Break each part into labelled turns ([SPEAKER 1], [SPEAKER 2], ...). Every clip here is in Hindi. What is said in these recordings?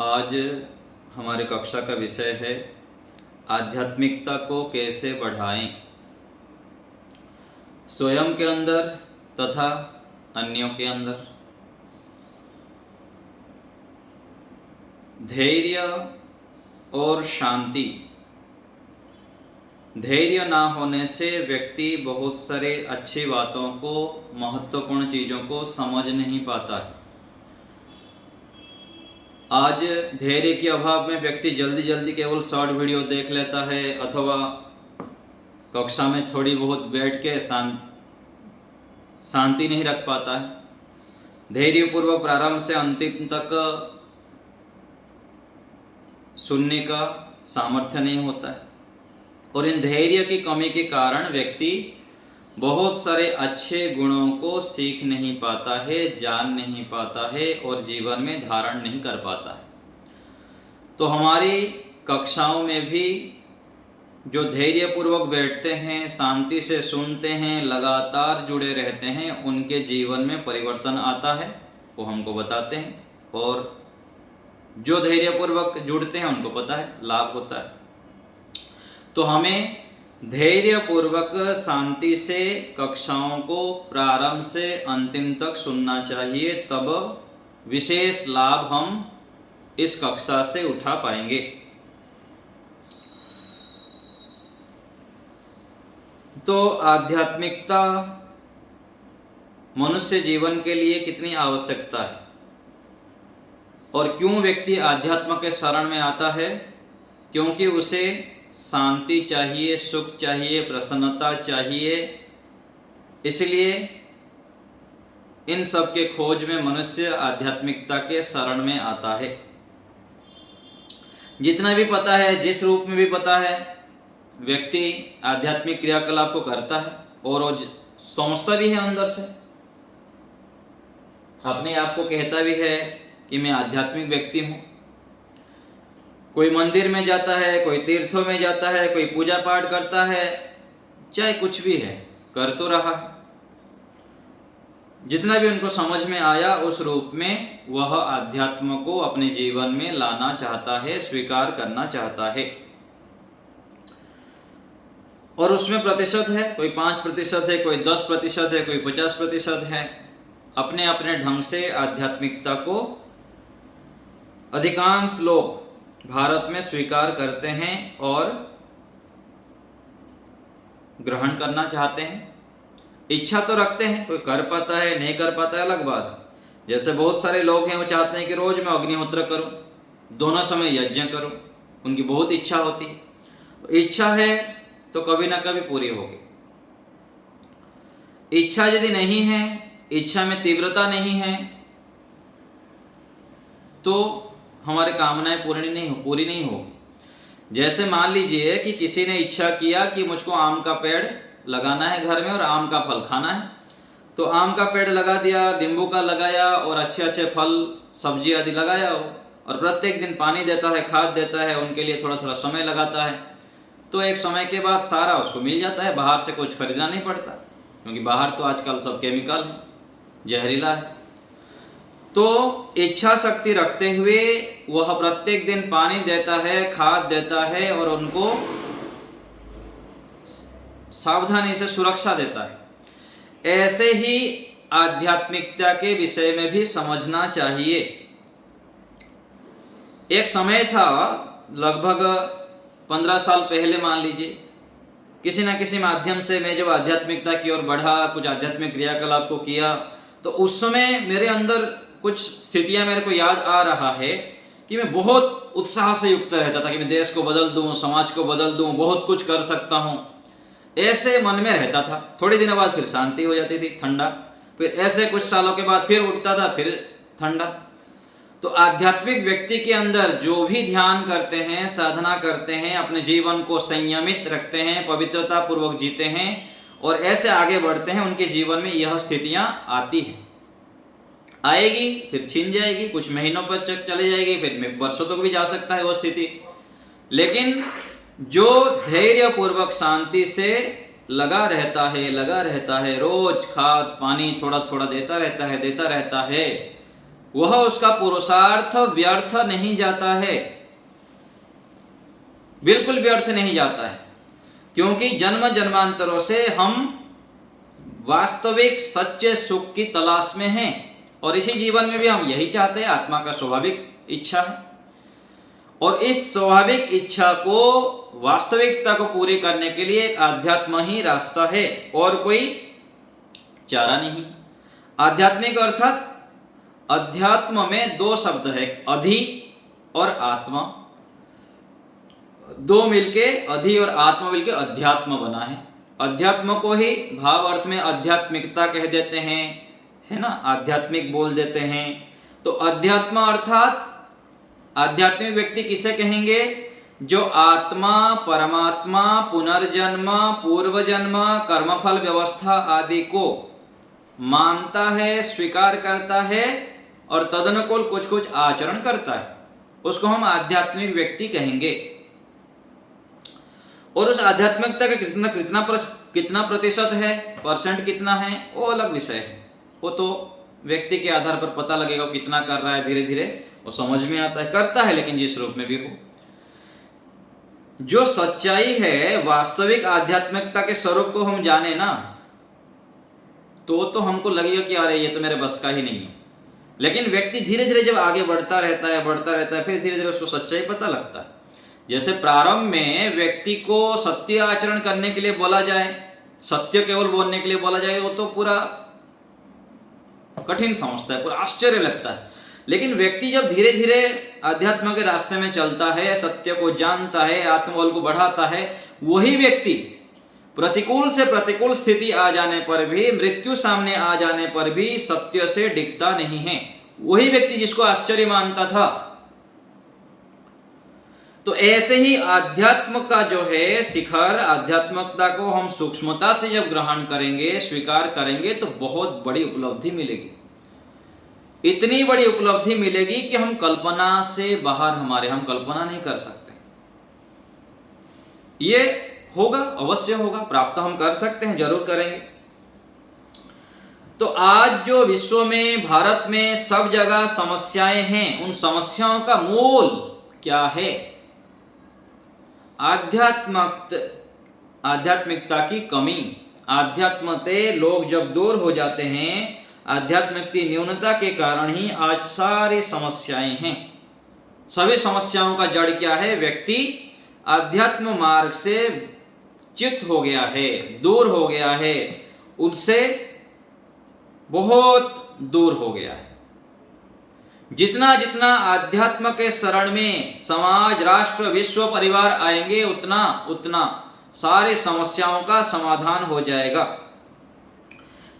[SPEAKER 1] आज हमारे कक्षा का विषय है आध्यात्मिकता को कैसे बढ़ाएं, स्वयं के अंदर तथा अन्यों के अंदर। धैर्य और शांति। धैर्य ना होने से व्यक्ति बहुत सारे अच्छी बातों को, महत्वपूर्ण चीज़ों को समझ नहीं पाता है। आज धैर्य के अभाव में व्यक्ति जल्दी जल्दी केवल शॉर्ट वीडियो देख लेता है अथवा कक्षा में थोड़ी बहुत बैठ के शांति नहीं रख पाता है। धैर्यपूर्वक प्रारंभ से अंतिम तक सुनने का सामर्थ्य नहीं होता है और इन धैर्य की कमी के कारण व्यक्ति बहुत सारे अच्छे गुणों को सीख नहीं पाता है, जान नहीं पाता है और जीवन में धारण नहीं कर पाता है। तो हमारी कक्षाओं में भी जो धैर्यपूर्वक बैठते हैं, शांति से सुनते हैं, लगातार जुड़े रहते हैं, उनके जीवन में परिवर्तन आता है, वो हमको बताते हैं। और जो धैर्यपूर्वक जुड़ते हैं उनको पता है लाभ होता है। तो हमें धैर्यपूर्वक शांति से कक्षाओं को प्रारंभ से अंतिम तक सुनना चाहिए, तब विशेष लाभ हम इस कक्षा से उठा पाएंगे। तो आध्यात्मिकता मनुष्य जीवन के लिए कितनी आवश्यकता है और क्यों व्यक्ति आध्यात्म के शरण में आता है? क्योंकि उसे शांति चाहिए, सुख चाहिए, प्रसन्नता चाहिए। इसलिए इन सब के खोज में मनुष्य आध्यात्मिकता के शरण में आता है। जितना भी पता है, जिस रूप में भी पता है, व्यक्ति आध्यात्मिक क्रियाकलाप को करता है और वो समझता भी है अंदर से, अपने आप को कहता भी है कि मैं आध्यात्मिक व्यक्ति हूँ। कोई मंदिर में जाता है, कोई तीर्थों में जाता है, कोई पूजा पाठ करता है, चाहे कुछ भी है, कर तो रहा है। जितना भी उनको समझ में आया उस रूप में वह आध्यात्म को अपने जीवन में लाना चाहता है, स्वीकार करना चाहता है। और उसमें प्रतिशत है, कोई 5% है, कोई 10% है, कोई 50% है। अपने अपने ढंग से आध्यात्मिकता को अधिकांश लोग भारत में स्वीकार करते हैं और ग्रहण करना चाहते हैं। इच्छा तो रखते हैं, कोई कर पाता है नहीं कर पाता है अलग बात है। जैसे बहुत सारे लोग हैं वो चाहते हैं कि रोज मैं अग्निहोत्र करूं, दोनों समय यज्ञ करूं, उनकी बहुत इच्छा होती है। तो इच्छा है तो कभी ना कभी पूरी होगी। इच्छा यदि नहीं है, इच्छा में तीव्रता नहीं है, तो हमारी कामनाएं पूरी नहीं होगी। जैसे मान लीजिए कि किसी ने इच्छा किया कि मुझको आम का पेड़ लगाना है घर में और आम का फल खाना है, तो आम का पेड़ लगा दिया, नींबू का लगाया और अच्छे अच्छे फल सब्जी आदि लगाया और प्रत्येक दिन पानी देता है, खाद देता है, उनके लिए थोड़ा थोड़ा समय लगाता है। तो एक समय के बाद सारा उसको मिल जाता है, बाहर से कुछ खरीदना नहीं पड़ता, क्योंकि बाहर तो आजकल सब केमिकल है, जहरीला है। तो इच्छा शक्ति रखते हुए वह प्रत्येक दिन पानी देता है, खाद देता है और उनको सावधानी से सुरक्षा देता है। ऐसे ही आध्यात्मिकता के विषय में भी समझना चाहिए। एक समय था, लगभग 15 साल पहले मान लीजिए, किसी न किसी माध्यम से मैं जब आध्यात्मिकता की ओर बढ़ा, कुछ आध्यात्मिक क्रियाकलाप को किया, तो उस समय मेरे अंदर कुछ स्थितियां मेरे को याद आ रहा है कि मैं बहुत उत्साह से युक्त रहता था कि मैं देश को बदल दूं, समाज को बदल दूं, बहुत कुछ कर सकता हूं, ऐसे मन में रहता था। थोड़े दिनों बाद फिर शांति हो जाती थी, ठंडा, फिर ऐसे कुछ सालों के बाद फिर उठता था, फिर ठंडा। तो आध्यात्मिक व्यक्ति के अंदर जो भी ध्यान करते हैं, साधना करते हैं, अपने जीवन को संयमित रखते हैं, पवित्रता पूर्वक जीते हैं और ऐसे आगे बढ़ते हैं, उनके जीवन में यह स्थितियां आती हैं। आएगी फिर छिन जाएगी, कुछ महीनों पर चले जाएगी, फिर वर्षों तक भी जा सकता है वो स्थिति। लेकिन जो धैर्य पूर्वक शांति से लगा रहता है, रोज खाद पानी थोड़ा थोड़ा देता रहता है, वह उसका पुरुषार्थ व्यर्थ नहीं जाता है, बिल्कुल व्यर्थ नहीं जाता है, क्योंकि जन्म जन्मांतरों से हम वास्तविक सच्चे सुख की तलाश में हैं और इसी जीवन में भी हम यही चाहते हैं। आत्मा का स्वाभाविक इच्छा है और इस स्वाभाविक इच्छा को वास्तविकता को पूरी करने के लिए आध्यात्म ही रास्ता है और कोई चारा नहीं। आध्यात्मिक अर्थात अध्यात्म में दो शब्द है, अधि और आत्मा, दो मिलके अधि और आत्मा मिलके अध्यात्म बना है। अध्यात्म को ही भाव अर्थ में आध्यात्मिकता कह देते हैं, है ना, आध्यात्मिक बोल देते हैं। तो अध्यात्म अर्थात आध्यात्मिक व्यक्ति किसे कहेंगे? जो आत्मा, परमात्मा, पुनर्जन्म, पूर्व जन्म, कर्मफल व्यवस्था आदि को मानता है, स्वीकार करता है और तदनुकूल कुछ कुछ आचरण करता है, उसको हम आध्यात्मिक व्यक्ति कहेंगे। और उस आध्यात्मिकता का कितना प्रतिशत है, परसेंट कितना है, वो अलग विषय है। वो तो व्यक्ति के आधार पर पता लगेगा कितना कर रहा है, धीरे धीरे वो समझ में आता है, करता है, लेकिन जिस रूप में भी हो। जो सच्चाई है, वास्तविक आध्यात्मिकता के स्वरूप को हम जाने ना, तो हमको लगेगा कि अरे ये तो मेरे बस का ही नहीं है। लेकिन व्यक्ति धीरे धीरे जब आगे बढ़ता रहता है, फिर धीरे धीरे उसको सच्चाई पता लगता है। जैसे प्रारंभ में व्यक्ति को सत्य आचरण करने के लिए बोला जाए, सत्य केवल बोलने के लिए बोला जाए, वो तो पूरा कठिन समझता है, पूरा आश्चर्य लगता है। लेकिन व्यक्ति जब धीरे धीरे अध्यात्म के रास्ते में चलता है, सत्य को जानता है, आत्मबल को बढ़ाता है, वही व्यक्ति प्रतिकूल से प्रतिकूल स्थिति आ जाने पर भी, मृत्यु सामने आ जाने पर भी सत्य से डिगता नहीं है। वही व्यक्ति जिसको आश्चर्य मानता था। तो ऐसे ही आध्यात्म का जो है शिखर, आध्यात्मिकता को हम सूक्ष्मता से जब ग्रहण करेंगे, स्वीकार करेंगे, तो बहुत बड़ी उपलब्धि मिलेगी। इतनी बड़ी उपलब्धि मिलेगी कि हम कल्पना से बाहर, हम कल्पना नहीं कर सकते। ये होगा, अवश्य होगा, प्राप्त हम कर सकते हैं, जरूर करेंगे। तो आज जो विश्व में, भारत में सब जगह समस्याएं हैं, उन समस्याओं का मूल क्या है? आध्यात्मिकता की कमी। आध्यात्म से लोग जब दूर हो जाते हैं, आध्यात्मिक न्यूनता के कारण ही आज सारी समस्याएं हैं। सभी समस्याओं का जड़ क्या है? व्यक्ति आध्यात्म मार्ग से च्युत हो गया है, दूर हो गया है, उनसे बहुत दूर हो गया है। जितना जितना आध्यात्म के शरण में समाज, राष्ट्र, विश्व, परिवार आएंगे, उतना उतना सारी समस्याओं का समाधान हो जाएगा।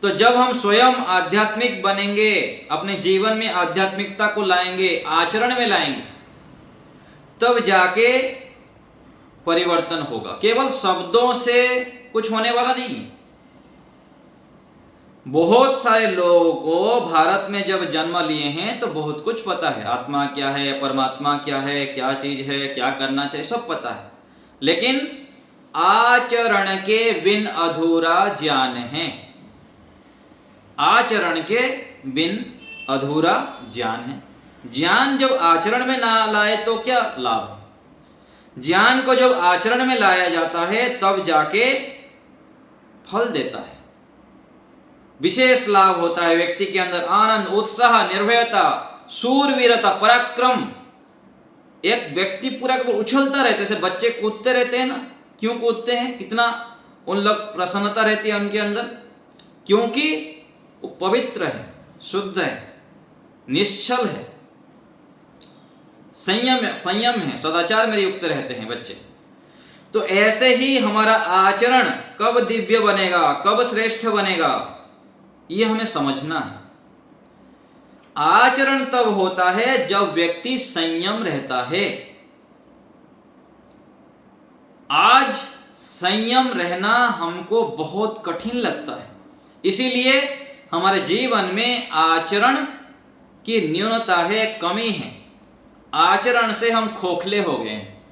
[SPEAKER 1] तो जब हम स्वयं आध्यात्मिक बनेंगे, अपने जीवन में आध्यात्मिकता को लाएंगे, आचरण में लाएंगे, तब जाके परिवर्तन होगा। केवल शब्दों से कुछ होने वाला नहीं है। बहुत सारे लोगों को भारत में जब जन्म लिए हैं तो बहुत कुछ पता है, आत्मा क्या है, परमात्मा क्या है, क्या चीज है, क्या करना चाहिए, सब पता है, लेकिन आचरण के बिन अधूरा ज्ञान है। आचरण के बिन अधूरा ज्ञान है। ज्ञान जब आचरण में ना लाए तो क्या लाभ? ज्ञान को जब आचरण में लाया जाता है तब जाके फल देता है, विशेष लाभ होता है। व्यक्ति के अंदर आनंद, उत्साह, निर्भयता, शूरवीरता, पराक्रम। एक व्यक्ति पूरा उछलता रहता है, जैसे बच्चे कूदते रहते हैं ना, क्यों कूदते हैं? कितना उन लोग प्रसन्नता रहती है उनके अंदर, क्योंकि वो पवित्र है, शुद्ध है, निश्चल है, संयम है, सदाचार में युक्त रहते हैं बच्चे। तो ऐसे ही हमारा आचरण कब दिव्य बनेगा, कब श्रेष्ठ बनेगा, ये हमें समझना है। आचरण तब होता है जब व्यक्ति संयम रहता है। आज संयम रहना हमको बहुत कठिन लगता है, इसीलिए हमारे जीवन में आचरण की न्यूनता है, कमी है। आचरण से हम खोखले हो गए हैं।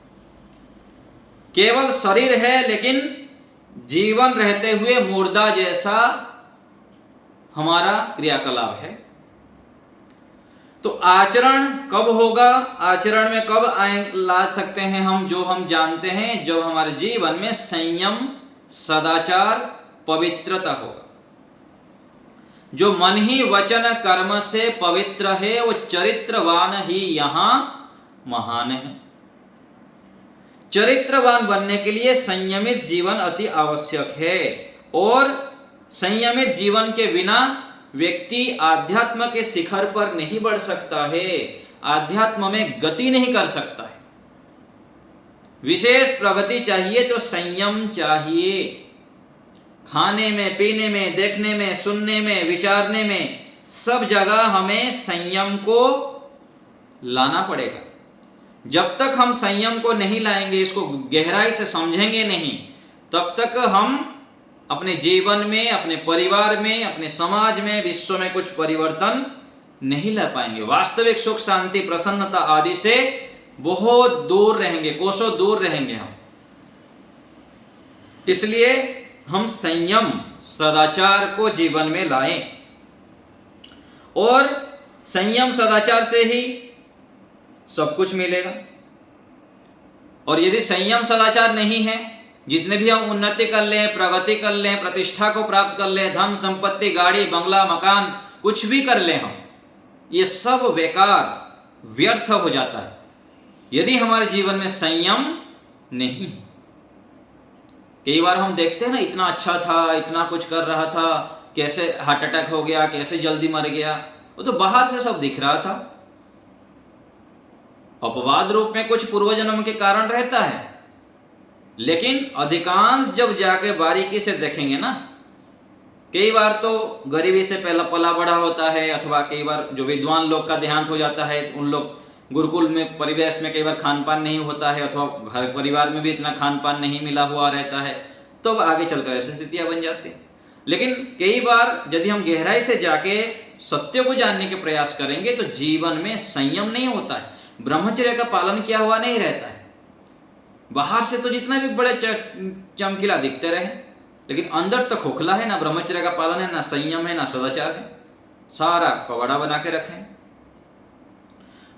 [SPEAKER 1] केवल शरीर है लेकिन जीवन रहते हुए मुर्दा जैसा हमारा क्रियाकलाप है। तो आचरण कब होगा, आचरण में कब ला सकते हैं हम, जो हम जानते हैं, जब हमारे जीवन में संयम, सदाचार, पवित्रता होगा। जो मन ही वचन कर्म से पवित्र है वो चरित्रवान ही यहां महान है। चरित्रवान बनने के लिए संयमित जीवन अति आवश्यक है, और संयमित जीवन के बिना व्यक्ति आध्यात्म के शिखर पर नहीं बढ़ सकता है, आध्यात्म में गति नहीं कर सकता है। विशेष प्रगति चाहिए तो संयम चाहिए। खाने में, पीने में, देखने में, सुनने में, विचारने में, सब जगह हमें संयम को लाना पड़ेगा। जब तक हम संयम को नहीं लाएंगे, इसको गहराई से समझेंगे नहीं, तब तक हम अपने जीवन में, अपने परिवार में, अपने समाज में, विश्व में कुछ परिवर्तन नहीं ला पाएंगे। वास्तविक सुख, शांति, प्रसन्नता आदि से बहुत दूर रहेंगे, कोसों दूर रहेंगे हम। इसलिए हम संयम, सदाचार को जीवन में लाएं, और संयम सदाचार से ही सब कुछ मिलेगा। और यदि संयम सदाचार नहीं है, जितने भी हम उन्नति कर लें, प्रगति कर लें, प्रतिष्ठा को प्राप्त कर लें, धन संपत्ति, गाड़ी, बंगला, मकान, कुछ भी कर लें हम, ये सब बेकार, व्यर्थ हो जाता है यदि हमारे जीवन में संयम नहीं। कई बार हम देखते हैं ना, इतना अच्छा था, इतना कुछ कर रहा था, कैसे हार्ट अटैक हो गया, कैसे जल्दी मर गया, वो तो बाहर से सब दिख रहा था। अपवाद रूप में कुछ पूर्व जन्म के कारण रहता है, लेकिन अधिकांश जब जाके बारीकी से देखेंगे ना, कई बार तो गरीबी से पहला पला बड़ा होता है, अथवा कई बार जो विद्वान लोग का देहांत हो जाता है, उन लोग गुरुकुल में, परिवेश में कई बार खान पान नहीं होता है, अथवा घर परिवार में भी इतना खान पान नहीं मिला हुआ रहता है, तो आगे चलकर ऐसी स्थितियां बन जाती हैं। लेकिन कई बार यदि हम गहराई से जाके सत्य को जानने के प्रयास करेंगे तो जीवन में संयम नहीं होता है, ब्रह्मचर्य का पालन किया हुआ नहीं रहता है। बाहर से तो जितना भी बड़े चमकीला दिखते रहे, लेकिन अंदर तो खोखला है, ना ब्रह्मचर्य का पालन है, ना संयम है, ना सदाचार है, सारा कबाड़ा बना के रखे।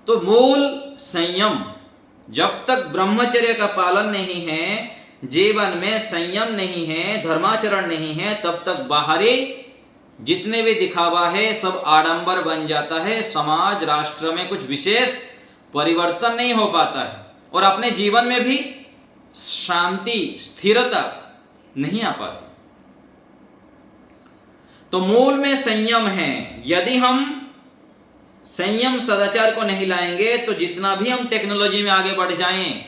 [SPEAKER 1] तो मूल संयम, जब तक ब्रह्मचर्य का पालन नहीं है, जीवन में संयम नहीं है, धर्माचरण नहीं है, तब तक बाहरी जितने भी दिखावा है सब आडंबर बन जाता है। समाज, राष्ट्र में कुछ विशेष परिवर्तन नहीं हो पाता है, और अपने जीवन में भी शांति, स्थिरता नहीं आ पाती। तो मूल में संयम है। यदि हम संयम, सदाचार को नहीं लाएंगे तो जितना भी हम टेक्नोलॉजी में आगे बढ़ जाएं,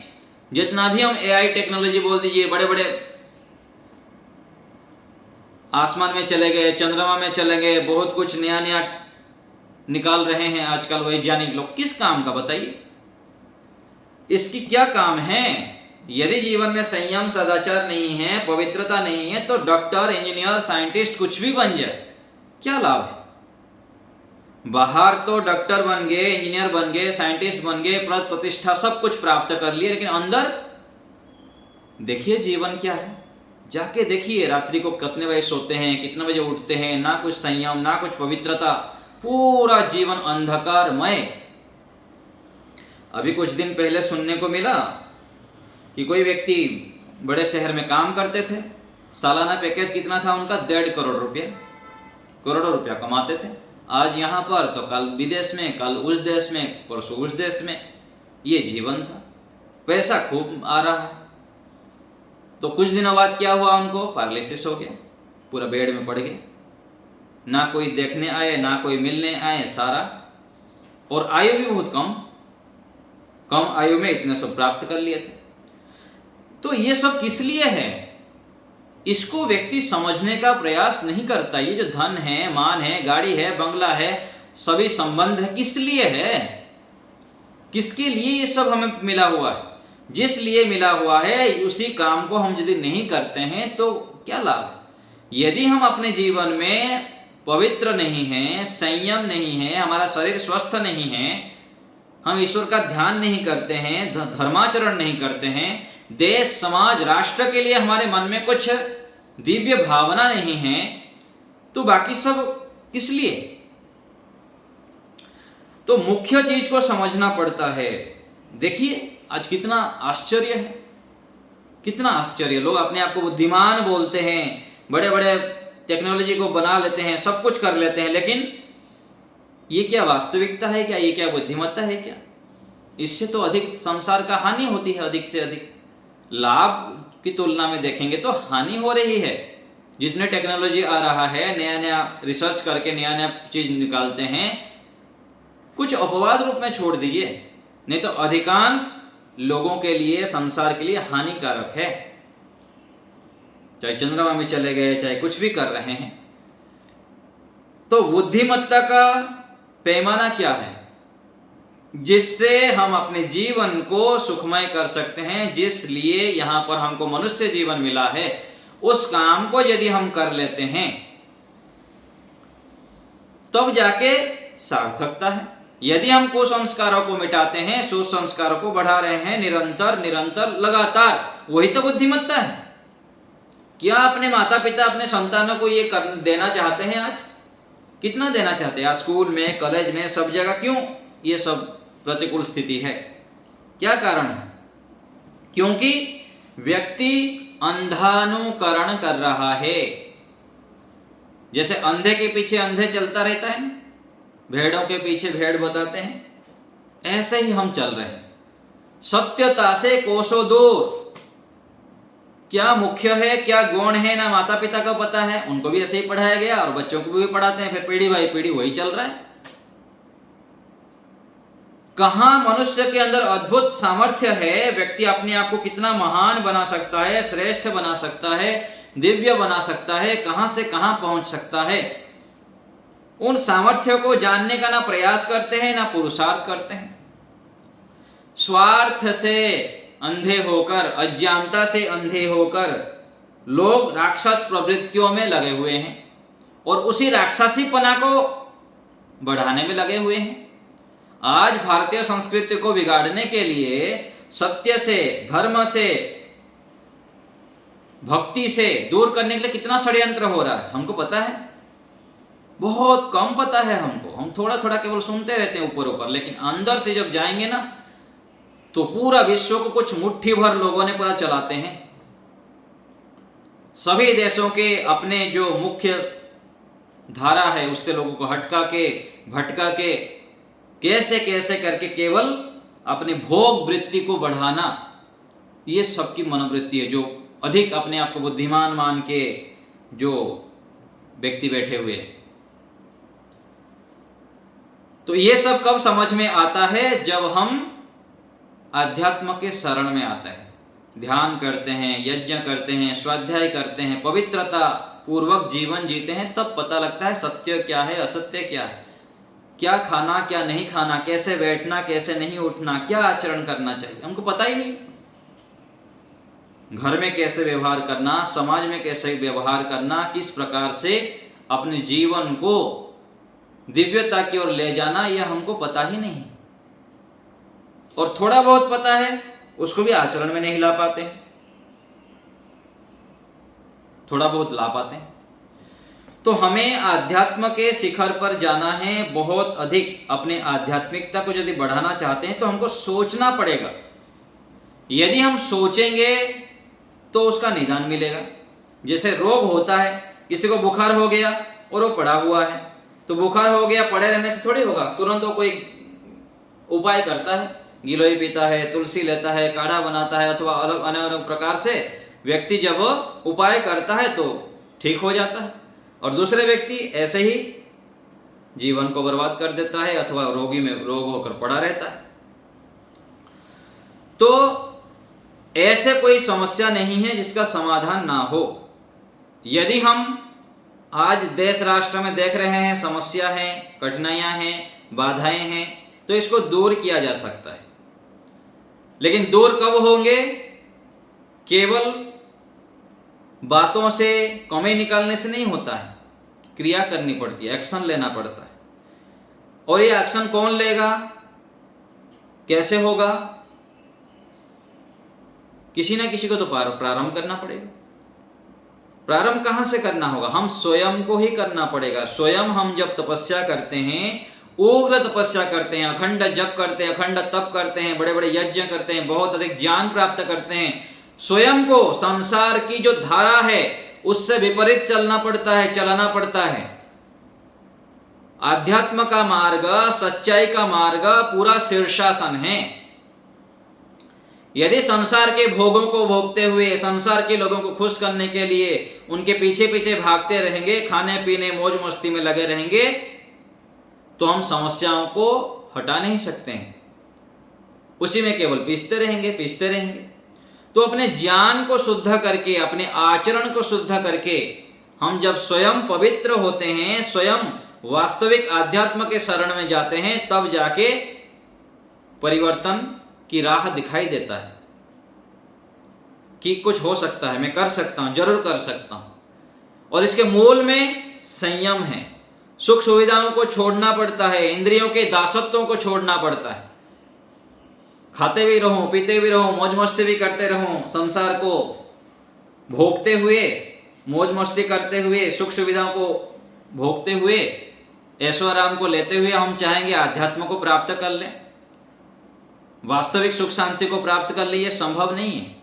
[SPEAKER 1] जितना भी हम एआई टेक्नोलॉजी बोल दीजिए, बड़े बड़े आसमान में चले गए, चंद्रमा में चले गए, बहुत कुछ नया नया निकाल रहे हैं आजकल वैज्ञानिक लोग, किस काम का बताइए? इसकी क्या काम है? यदि जीवन में संयम, सदाचार नहीं है, पवित्रता नहीं है, तो डॉक्टर, इंजीनियर, साइंटिस्ट कुछ भी बन जाए, क्या लाभ है? बाहर तो डॉक्टर बन गए, इंजीनियर बन गए, साइंटिस्ट बन गए, पद प्रतिष्ठा सब कुछ प्राप्त कर लिए, लेकिन अंदर देखिए जीवन क्या है। जाके देखिए रात्रि को कितने बजे सोते हैं, कितने बजे उठते हैं, ना कुछ संयम, ना कुछ पवित्रता, पूरा जीवन अंधकारमय। अभी कुछ दिन पहले सुनने को मिला कि कोई व्यक्ति बड़े शहर में काम करते थे, सालाना पैकेज कितना था उनका, 1.5 करोड़ रुपया, करोड़ों रुपया कमाते थे। आज यहाँ पर तो कल विदेश में, कल उस देश में, परसों उस देश में, ये जीवन था। पैसा खूब आ रहा है। तो कुछ दिनों बाद क्या हुआ, उनको पैरालिसिस हो गया, पूरा बेड में पड़ गए, ना कोई देखने आए, ना कोई मिलने आए, सारा। और आयु भी बहुत कम आयु में इतने सब प्राप्त कर लिए थे। तो ये सब किस लिए है, इसको व्यक्ति समझने का प्रयास नहीं करता। ये जो धन है, मान है, गाड़ी है, बंगला है, सभी संबंध है, किस लिए है, किसके लिए ये सब हमें मिला हुआ है? जिस लिए मिला हुआ है उसी काम को हम यदि नहीं करते हैं तो क्या लाभ है? यदि हम अपने जीवन में पवित्र नहीं हैं, संयम नहीं है, हमारा शरीर स्वस्थ नहीं है, हम ईश्वर का ध्यान नहीं करते हैं, धर्माचरण नहीं करते हैं, देश, समाज, राष्ट्र के लिए हमारे मन में कुछ दिव्य भावना नहीं है, तो बाकी सब किस लिए? तो मुख्य चीज को समझना पड़ता है। देखिए आज कितना आश्चर्य है, कितना आश्चर्य। लोग अपने आप को बुद्धिमान बोलते हैं, बड़े बड़े टेक्नोलॉजी को बना लेते हैं, सब कुछ कर लेते हैं, लेकिन ये क्या वास्तविकता है क्या? ये क्या बुद्धिमत्ता है क्या? इससे तो अधिक संसार का हानि होती है, अधिक से अधिक। लाभ की तुलना में देखेंगे तो हानि हो रही है। जितने टेक्नोलॉजी आ रहा है, नया नया रिसर्च करके नया नया चीज निकालते हैं, कुछ अपवाद रूप में छोड़ दीजिए, नहीं तो अधिकांश लोगों के लिए, संसार के लिए हानिकारक है। चाहे चंद्रमा में चले गए, चाहे कुछ भी कर रहे हैं। तो बुद्धिमत्ता का पैमाना क्या है जिससे हम अपने जीवन को सुखमय कर सकते हैं? जिस लिए यहां पर हमको मनुष्य जीवन मिला है, उस काम को यदि हम कर लेते हैं तब जाके सार्थकता है। यदि हम कुसंस्कारों को मिटाते हैं, सुसंस्कारों को बढ़ा रहे हैं, निरंतर निरंतर लगातार, वही तो बुद्धिमत्ता है। क्या अपने माता पिता अपने संतानों को ये देना चाहते हैं? आज कितना देना चाहते हैं? आज स्कूल में, कॉलेज में, सब जगह क्यों ये सब प्रतिकूल स्थिति है? क्या कारण है? क्योंकि व्यक्ति अंधानुकरण कर रहा है। जैसे अंधे के पीछे अंधे चलता रहता है, भेड़ों के पीछे भेड़ बताते हैं, ऐसे ही हम चल रहे हैं। सत्यता से कोसों दूर। क्या मुख्य है, क्या गौण है, ना माता पिता को पता है। उनको भी ऐसे ही पढ़ाया गया और बच्चों को भी पढ़ाते हैं, फिर पीढ़ी बाई पीढ़ी वही चल रहा है। कहां मनुष्य के अंदर अद्भुत सामर्थ्य है, व्यक्ति अपने आप को कितना महान बना सकता है, श्रेष्ठ बना सकता है, दिव्य बना सकता है, कहां से कहां पहुंच सकता है। उन सामर्थ्यों को जानने का ना प्रयास करते हैं, ना पुरुषार्थ करते हैं। स्वार्थ से अंधे होकर, अज्ञानता से अंधे होकर लोग राक्षस प्रवृत्तियों में लगे हुए हैं और उसी राक्षसीपना को बढ़ाने में लगे हुए हैं। आज भारतीय संस्कृति को बिगाड़ने के लिए, सत्य से, धर्म से, भक्ति से दूर करने के लिए कितना षड्यंत्र हो रहा है, हमको पता है। बहुत कम पता है हमको। हम थोड़ा थोड़ा केवल सुनते रहते हैं ऊपर ऊपर, लेकिन अंदर से जब जाएंगे ना तो पूरा विश्व को कुछ मुट्ठी भर लोगों ने पूरा चलाते हैं। सभी देशों के अपने जो मुख्य धारा है उससे लोगों को हटका के, भटका के, कैसे कैसे करके केवल अपने भोग वृत्ति को बढ़ाना, ये सबकी मनोवृत्ति है। जो अधिक अपने आप को बुद्धिमान मान के जो व्यक्ति बैठे हुए हैं, तो ये सब कब समझ में आता है? जब हम आध्यात्म के शरण में आते हैं, ध्यान करते हैं, यज्ञ करते हैं, स्वाध्याय करते हैं, पवित्रता पूर्वक जीवन जीते हैं, तब पता लगता है सत्य क्या है, असत्य क्या है, क्या खाना क्या नहीं खाना, कैसे बैठना कैसे नहीं उठना, क्या आचरण करना चाहिए, हमको पता ही नहीं। घर में कैसे व्यवहार करना, समाज में कैसे व्यवहार करना, किस प्रकार से अपने जीवन को दिव्यता की ओर ले जाना, यह हमको पता ही नहीं। और थोड़ा बहुत पता है उसको भी आचरण में नहीं ला पाते, थोड़ा बहुत ला पाते हैं। तो हमें आध्यात्म के शिखर पर जाना है, बहुत अधिक अपने आध्यात्मिकता को यदि बढ़ाना चाहते हैं तो हमको सोचना पड़ेगा। यदि हम सोचेंगे तो उसका निदान मिलेगा। जैसे रोग होता है, किसी को बुखार हो गया और वो पड़ा हुआ है, तो बुखार हो गया पड़े रहने से थोड़ी होगा, तुरंत वो कोई उपाय करता है, गिलोय पीता है, तुलसी लेता है, काढ़ा बनाता है, अथवा अलग अलग अलग प्रकार से व्यक्ति जब उपाय करता है तो ठीक हो जाता है। और दूसरे व्यक्ति ऐसे ही जीवन को बर्बाद कर देता है अथवा रोगी में रोग होकर पड़ा रहता है। तो ऐसे कोई समस्या नहीं है जिसका समाधान ना हो। यदि हम आज देश राष्ट्र में देख रहे हैं समस्या है, कठिनाइयां हैं, बाधाएं हैं, तो इसको दूर किया जा सकता है। लेकिन दूर कब होंगे? केवल बातों से, कमी निकालने से नहीं होता है, क्रिया करनी पड़ती है, एक्शन लेना पड़ता है। और ये एक्शन कौन लेगा, कैसे होगा? किसी ना किसी को तो प्रारंभ करना पड़ेगा। प्रारंभ कहां से करना होगा? हम स्वयं को ही करना पड़ेगा। स्वयं हम जब तपस्या करते हैं उग्र तपस्या करते हैं, अखंड जप करते हैं, अखंड तप करते हैं, बड़े बड़े यज्ञ करते हैं, बहुत अधिक ज्ञान प्राप्त करते हैं, स्वयं को संसार की जो धारा है उससे विपरीत चलना पड़ता है, चलाना पड़ता है। आध्यात्म का मार्ग, सच्चाई का मार्ग पूरा शीर्षासन है। यदि संसार के भोगों को भोगते हुए, संसार के लोगों को खुश करने के लिए उनके पीछे पीछे भागते रहेंगे, खाने पीने मौज मस्ती में लगे रहेंगे, तो हम समस्याओं को हटा नहीं सकते हैं, उसी में केवल पीसते रहेंगे। तो अपने ज्ञान को शुद्ध करके, अपने आचरण को शुद्ध करके हम जब स्वयं पवित्र होते हैं, स्वयं वास्तविक आध्यात्म के शरण में जाते हैं, तब जाके परिवर्तन की राह दिखाई देता है कि कुछ हो सकता है, मैं कर सकता हूं, जरूर कर सकता हूं। और इसके मूल में संयम है। सुख सुविधाओं को छोड़ना पड़ता है, इंद्रियों के दासत्वों को छोड़ना पड़ता है। खाते भी रहो, पीते भी रहो, मौज मस्ती भी करते रहो, संसार को भोगते हुए, मौज मस्ती करते हुए, सुख सुविधाओं को भोगते हुए, ऐशो आराम को लेते हुए हम चाहेंगे आध्यात्म को प्राप्त कर लें, वास्तविक सुख शांति को प्राप्त कर ले, ये संभव नहीं है,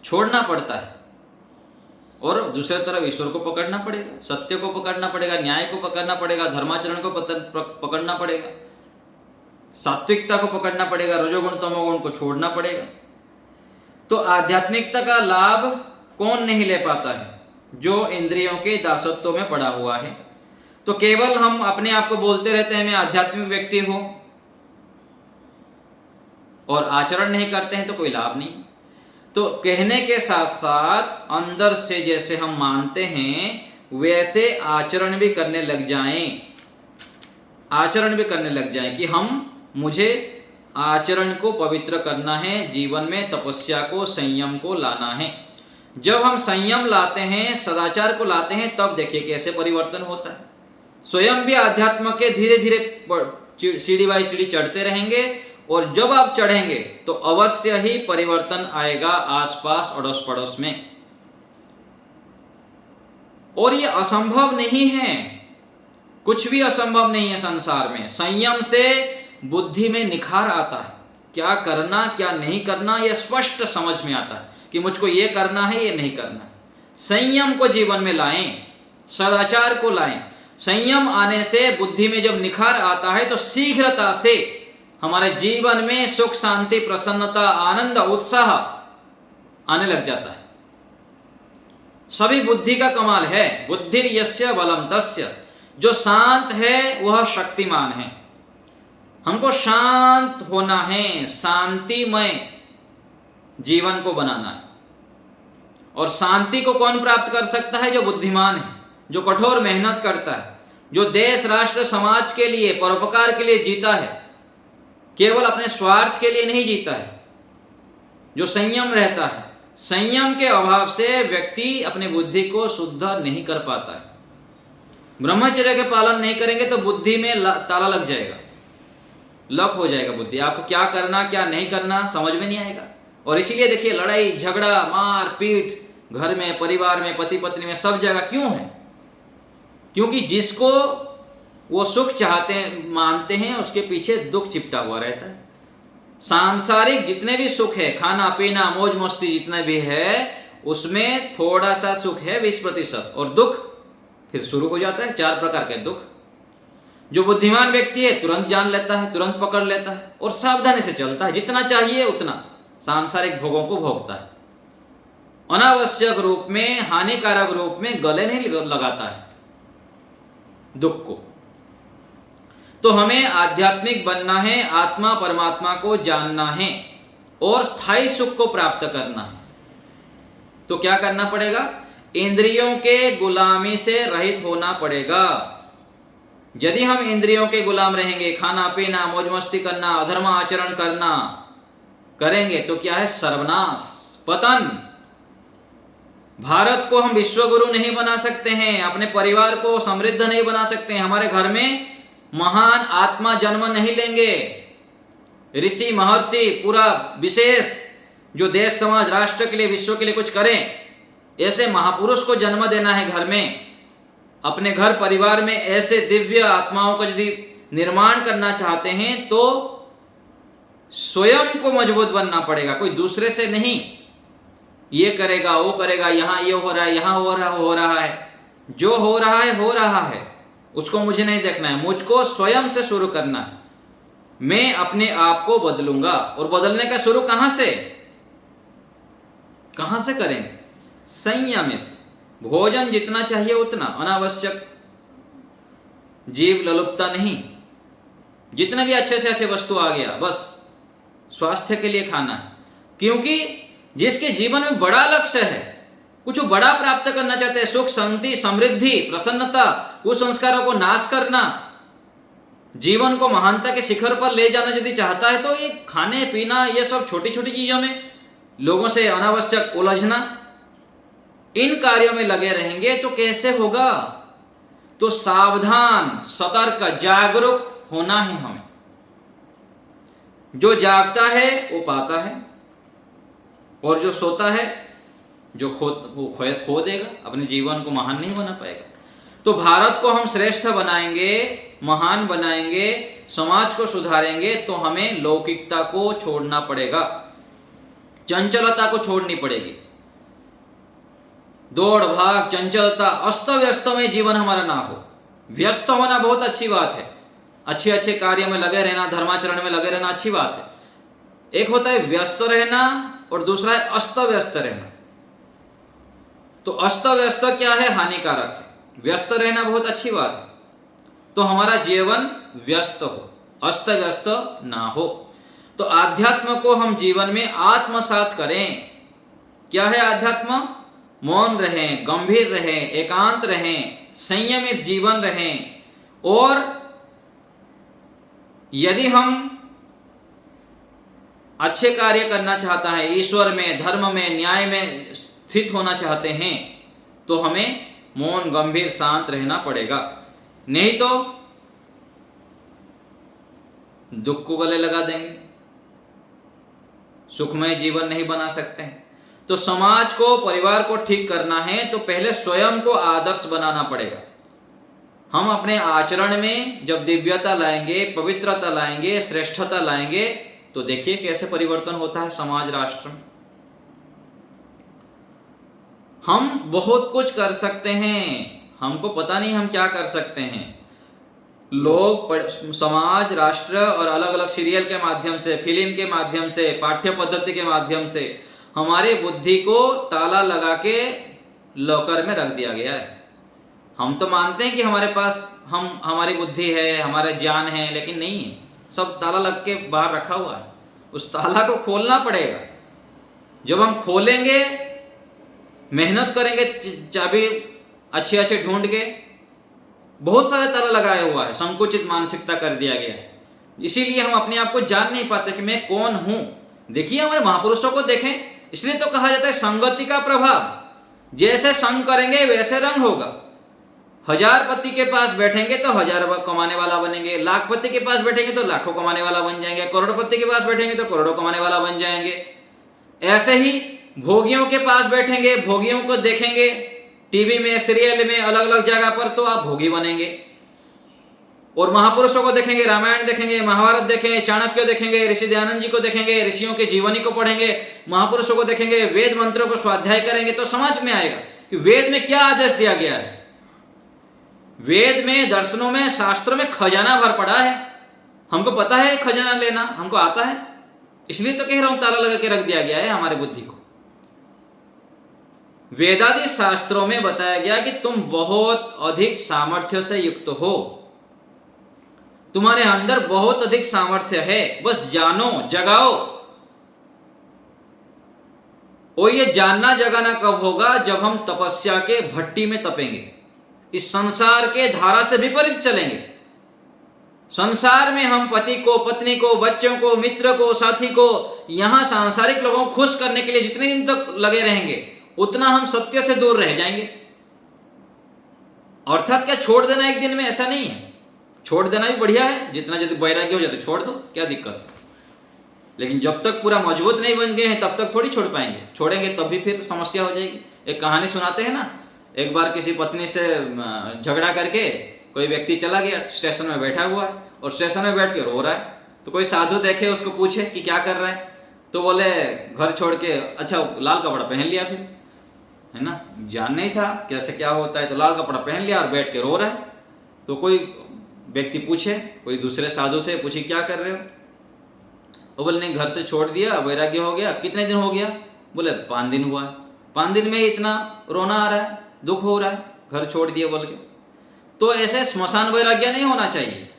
[SPEAKER 1] छोड़ना पड़ता है। और दूसरी तरफ ईश्वर को पकड़ना पड़ेगा, सत्य को पकड़ना पड़ेगा, न्याय को पकड़ना पड़ेगा, धर्माचरण को पकड़ना पड़ेगा, सात्विकता को पकड़ना पड़ेगा, रजोगुण तमोगुण को छोड़ना पड़ेगा। तो आध्यात्मिकता का लाभ कौन नहीं ले पाता है? जो इंद्रियों के दासत्व में पड़ा हुआ है। तो केवल हम अपने आप को बोलते रहते हैं मैं आध्यात्मिक व्यक्ति हूं, और आचरण नहीं करते हैं तो कोई लाभ नहीं। तो कहने के साथ साथ अंदर से जैसे हम मानते हैं वैसे आचरण भी करने लग जाएं कि मुझे आचरण को पवित्र करना है, जीवन में तपस्या को, संयम को लाना है। जब हम संयम लाते हैं, सदाचार को लाते हैं, तब देखिए कैसे परिवर्तन होता है। स्वयं भी आध्यात्म के धीरे धीरे सीढ़ी बाई सीढ़ी चढ़ते रहेंगे, और जब आप चढ़ेंगे तो अवश्य ही परिवर्तन आएगा आसपास अड़ोस पड़ोस में। और ये असंभव नहीं है, कुछ भी असंभव नहीं है संसार में। संयम से बुद्धि में निखार आता है, क्या करना क्या नहीं करना यह स्पष्ट समझ में आता है कि मुझको ये करना है, ये नहीं करना है। संयम को जीवन में लाएं, सदाचार को लाएं। संयम आने से बुद्धि में जब निखार आता है तो शीघ्रता से हमारे जीवन में सुख शांति, प्रसन्नता, आनंद, उत्साह आने लग जाता है। सभी बुद्धि का कमाल है। बुद्धिर यस्य बलम तस्य, जो शांत है वह शक्तिमान है। हमको शांत होना है, शांतिमय जीवन को बनाना है। और शांति को कौन प्राप्त कर सकता है? जो बुद्धिमान है, जो कठोर मेहनत करता है, जो देश राष्ट्र समाज के लिए, परोपकार के लिए जीता है, केवल अपने स्वार्थ के लिए नहीं जीता है, जो संयम रहता है। संयम के अभाव से व्यक्ति अपनी बुद्धि को शुद्ध नहीं कर पाता है। ब्रह्मचर्य के पालन नहीं करेंगे तो बुद्धि में ताला लग जाएगा, लॉक हो जाएगा बुद्धि। आपको क्या करना क्या नहीं करना समझ में नहीं आएगा। और इसीलिए देखिए लड़ाई झगड़ा, मार पीट घर में, परिवार में, पति पत्नी में, सब जगह क्यों है? क्योंकि जिसको वो सुख चाहते हैं, मानते हैं, उसके पीछे दुख चिपटा हुआ रहता है। सांसारिक जितने भी सुख है, खाना पीना मौज मस्ती जितने भी है, उसमें थोड़ा सा सुख है 20%, और दुख फिर शुरू हो जाता है। 4 प्रकार के दुख। जो बुद्धिमान व्यक्ति है तुरंत जान लेता है, तुरंत पकड़ लेता है और सावधानी से चलता है। जितना चाहिए उतना सांसारिक भोगों को भोगता है, अनावश्यक रूप में, हानिकारक रूप में गले नहीं लगाता है दुख को। तो हमें आध्यात्मिक बनना है, आत्मा परमात्मा को जानना है और स्थायी सुख को प्राप्त करना है। तो क्या करना पड़ेगा? इंद्रियों के गुलामी से रहित होना पड़ेगा। यदि हम इंद्रियों के गुलाम रहेंगे, खाना पीना मौज मस्ती करना, अधर्म आचरण करना करेंगे, तो क्या है? सर्वनाश, पतन। भारत को हम विश्वगुरु नहीं बना सकते हैं, अपने परिवार को समृद्ध नहीं बना सकते हैं, हमारे घर में महान आत्मा जन्म नहीं लेंगे, ऋषि महर्षि पूरा विशेष जो देश समाज राष्ट्र के लिए, विश्व के लिए कुछ करें, ऐसे महापुरुष को जन्म देना है घर में। अपने घर परिवार में ऐसे दिव्य आत्माओं का यदि निर्माण करना चाहते हैं तो स्वयं को मजबूत बनना पड़ेगा, कोई दूसरे से नहीं। ये करेगा वो करेगा, यहां ये हो रहा है, यहां हो रहा है, जो हो रहा है उसको मुझे नहीं देखना है, मुझको स्वयं से शुरू करना है। मैं अपने आप को बदलूंगा। और बदलने का शुरू कहां से करेंगे? संयमित, भोजन जितना चाहिए उतना, अनावश्यक जीव ललुपता नहीं। जितने भी अच्छे से अच्छे वस्तु आ गया बस स्वास्थ्य के लिए खाना है। क्योंकि जिसके जीवन में बड़ा लक्ष्य है, कुछ बड़ा प्राप्त करना चाहते हैं, सुख शांति समृद्धि प्रसन्नता, कुसंस्कारों को नाश करना, जीवन को महानता के शिखर पर ले जाना यदि चाहता है, तो ये खाने पीना ये सब छोटी छोटी चीजों में लोगों से अनावश्यक उलझना, इन कार्यों में लगे रहेंगे तो कैसे होगा? तो सावधान, सतर्क, जागरूक होना है हमें। जो जागता है वो पाता है, और जो सोता है जो खो देगा, अपने जीवन को महान नहीं बना पाएगा। तो भारत को हम श्रेष्ठ बनाएंगे, महान बनाएंगे, समाज को सुधारेंगे तो हमें लौकिकता को छोड़ना पड़ेगा, चंचलता को छोड़नी पड़ेगी। दौड़ भाग, चंचलता, अस्त व्यस्त में जीवन हमारा ना हो। व्यस्त होना बहुत अच्छी बात है, अच्छे अच्छे कार्य में लगे रहना, धर्माचरण में लगे रहना अच्छी बात है। एक होता है व्यस्त रहना और दूसरा है अस्त व्यस्त रहना। तो अस्त व्यस्त क्या है? हानिकारक है। व्यस्त रहना बहुत अच्छी बात है। तो हमारा जीवन व्यस्त हो, अस्त व्यस्त ना हो। तो आध्यात्म को हम जीवन में आत्मसात करें। क्या है आध्यात्म? मौन रहें, गंभीर रहें, एकांत रहें, संयमित जीवन रहें। और यदि हम अच्छे कार्य करना चाहता है, ईश्वर में, धर्म में, न्याय में स्थित होना चाहते हैं, तो हमें मौन, गंभीर, शांत रहना पड़ेगा। नहीं तो दुख को गले लगा देंगे, सुखमय जीवन नहीं बना सकते हैं। तो समाज को, परिवार को ठीक करना है तो पहले स्वयं को आदर्श बनाना पड़ेगा। हम अपने आचरण में जब दिव्यता लाएंगे, पवित्रता लाएंगे, श्रेष्ठता लाएंगे, तो देखिए कैसे परिवर्तन होता है समाज, राष्ट्र में। हम बहुत कुछ कर सकते हैं, हमको पता नहीं हम क्या कर सकते हैं। लोग समाज, राष्ट्र और अलग अलग सीरियल के माध्यम से, फिल्म के माध्यम से, पाठ्य पद्धति के माध्यम से हमारी बुद्धि को ताला लगा के लॉकर में रख दिया गया है। हम तो मानते हैं कि हमारे पास हमारी बुद्धि है, हमारा ज्ञान है, लेकिन नहीं है, सब ताला लग के बाहर रखा हुआ है। उस ताला को खोलना पड़ेगा। जब हम खोलेंगे, मेहनत करेंगे, चाबी अच्छे अच्छे ढूंढ के, बहुत सारे ताला लगाया हुआ है, संकुचित मानसिकता कर दिया गया है। इसीलिए हम अपने आप को जान नहीं पाते कि मैं कौन हूं। देखिए हमारे महापुरुषों को देखें, इसलिए तो कहा जाता है संगति का प्रभाव। जैसे संग करेंगे वैसे रंग होगा। 1000 पति के पास बैठेंगे तो 1000 कमाने वाला बनेंगे, लाखपति के पास बैठेंगे तो लाखों कमाने वाला बन जाएंगे, करोड़पति के पास बैठेंगे तो करोड़ों कमाने वाला बन जाएंगे। ऐसे ही भोगियों के पास बैठेंगे, भोगियों को देखेंगे टीवी में, सीरियल में, अलग अलग जगह पर, तो आप भोगी बनेंगे। और महापुरुषों को देखेंगे, रामायण देखेंगे, महाभारत देखेंगे, चाणक्य देखेंगे, ऋषि दयानंद जी को देखेंगे, ऋषियों की जीवनी को पढ़ेंगे, महापुरुषों को देखेंगे, वेद मंत्रों को स्वाध्याय करेंगे, तो समझ में आएगा कि वेद में क्या आदेश दिया गया है। वेद में, दर्शनों में, शास्त्रों में खजाना भर पड़ा है। हमको पता है खजाना लेना, हमको आता है, इसलिए तो कह रहा हूं ताला लगा के रख दिया गया है हमारी बुद्धि को। वेदादि शास्त्रों में बताया गया कि तुम बहुत अधिक सामर्थ्य से युक्त हो, तुम्हारे अंदर बहुत अधिक सामर्थ्य है, बस जानो, जगाओ। और ये जानना जगाना कब होगा? जब हम तपस्या के भट्टी में तपेंगे, इस संसार के धारा से विपरीत चलेंगे। संसार में हम पति को, पत्नी को, बच्चों को, मित्र को, साथी को, यहां सांसारिक लोगों को खुश करने के लिए जितने दिन तक लगे रहेंगे, उतना हम सत्य से दूर रह जाएंगे। अर्थात क्या छोड़ देना एक दिन में? ऐसा नहीं है। छोड़ देना भी बढ़िया है, जितना जल्दी वैराग्य हो जाए छोड़ दो, क्या दिक्कत है। लेकिन जब तक पूरा मजबूत नहीं बन गए हैं तब तक थोड़ी छोड़ पाएंगे। छोड़ेंगे तब भी फिर समस्या हो जाएगी। एक कहानी सुनाते हैं ना, एक बार किसी पत्नी से झगड़ा करके कोई व्यक्ति चला गया, स्टेशन में बैठा हुआ है और स्टेशन में बैठ के रो रहा है। तो कोई साधु देखे, उसको पूछे कि क्या कर रहा है, तो बोले घर छोड़ के, अच्छा लाल कपड़ा पहन लिया फिर, है ना, जान नहीं था कैसे क्या होता है, तो लाल कपड़ा पहन लिया और बैठ के रो रहा है। तो कोई व्यक्ति पूछे, कोई दूसरे साधु थे, पूछे क्या कर रहे हो, वो बोले नहीं घर से छोड़ दिया, वैराग्य हो गया। कितने दिन हो गया, बोले 5 दिन हुआ है। 5 दिन में इतना रोना आ रहा है, दुख हो रहा है, घर छोड़ दिया बोल के। तो ऐसे स्मशान वैराग्य नहीं होना चाहिए,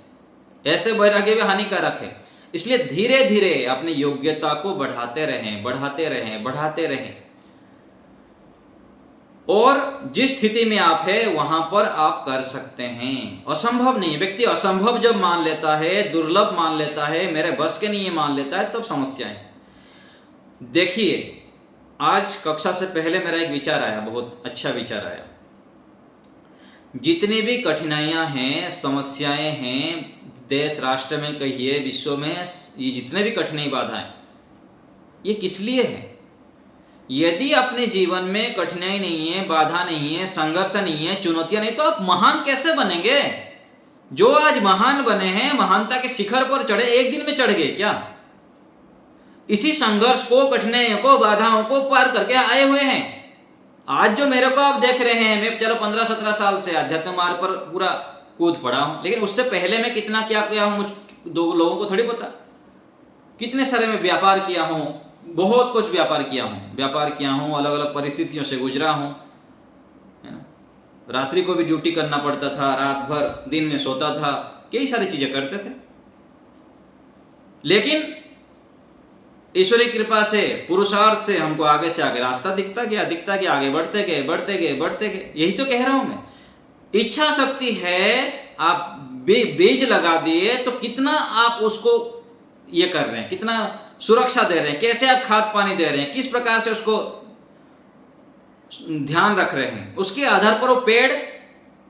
[SPEAKER 1] ऐसे वैराग्य भी हानिकारक है। इसलिए धीरे धीरे अपनी योग्यता को बढ़ाते रहें, बढ़ाते रहें, बढ़ाते रहें, और जिस स्थिति में आप है वहां पर आप कर सकते हैं। असंभव नहीं है, व्यक्ति असंभव जब मान लेता है, दुर्लभ मान लेता है, मेरे बस के नहीं ये मान लेता है, तब समस्याएं। देखिए, आज कक्षा से पहले मेरा एक विचार आया, बहुत अच्छा विचार आया। जितनी भी कठिनाइयां हैं, समस्याएं हैं, देश राष्ट्र में कहिए, विश्व में, ये जितने भी कठिनाई बाधाएं, ये किस लिए है? यदि अपने जीवन में कठिनाई नहीं है, बाधा नहीं है, संघर्ष नहीं है, चुनौतियां नहीं, तो आप महान कैसे बनेंगे? जो आज महान बने हैं, महानता के शिखर पर चढ़े, एक दिन में चढ़ गए क्या? इसी संघर्ष को, कठिनाइयों को, बाधाओं को पार करके आए हुए हैं। आज जो मेरे को आप देख रहे हैं, मैं चलो 15-17 साल से आध्यात्म मार्ग पर पूरा कूद पड़ा हूं, लेकिन उससे पहले मैं कितना क्या किया हूं, मुझ दो लोगों को थोड़ी पता। कितने सारे मैं व्यापार किया हूं, बहुत कुछ व्यापार किया हूं, अलग अलग परिस्थितियों से गुजरा हूं, है ना। रात्रि को भी ड्यूटी करना पड़ता था, रात भर दिन में सोता था, कई सारी चीजें करते थे। लेकिन ईश्वरी कृपा से, पुरुषार्थ से हमको आगे से आगे रास्ता दिखता गया, आगे बढ़ते गए। यही तो कह रहा हूं मैं। इच्छा शक्ति है, आप बीज लगा दिए तो कितना आप उसको ये कर रहे हैं, कितना सुरक्षा दे रहे हैं, कैसे आप खाद पानी दे रहे हैं, किस प्रकार से उसको ध्यान रख रहे हैं, उसके आधार पर वो पेड़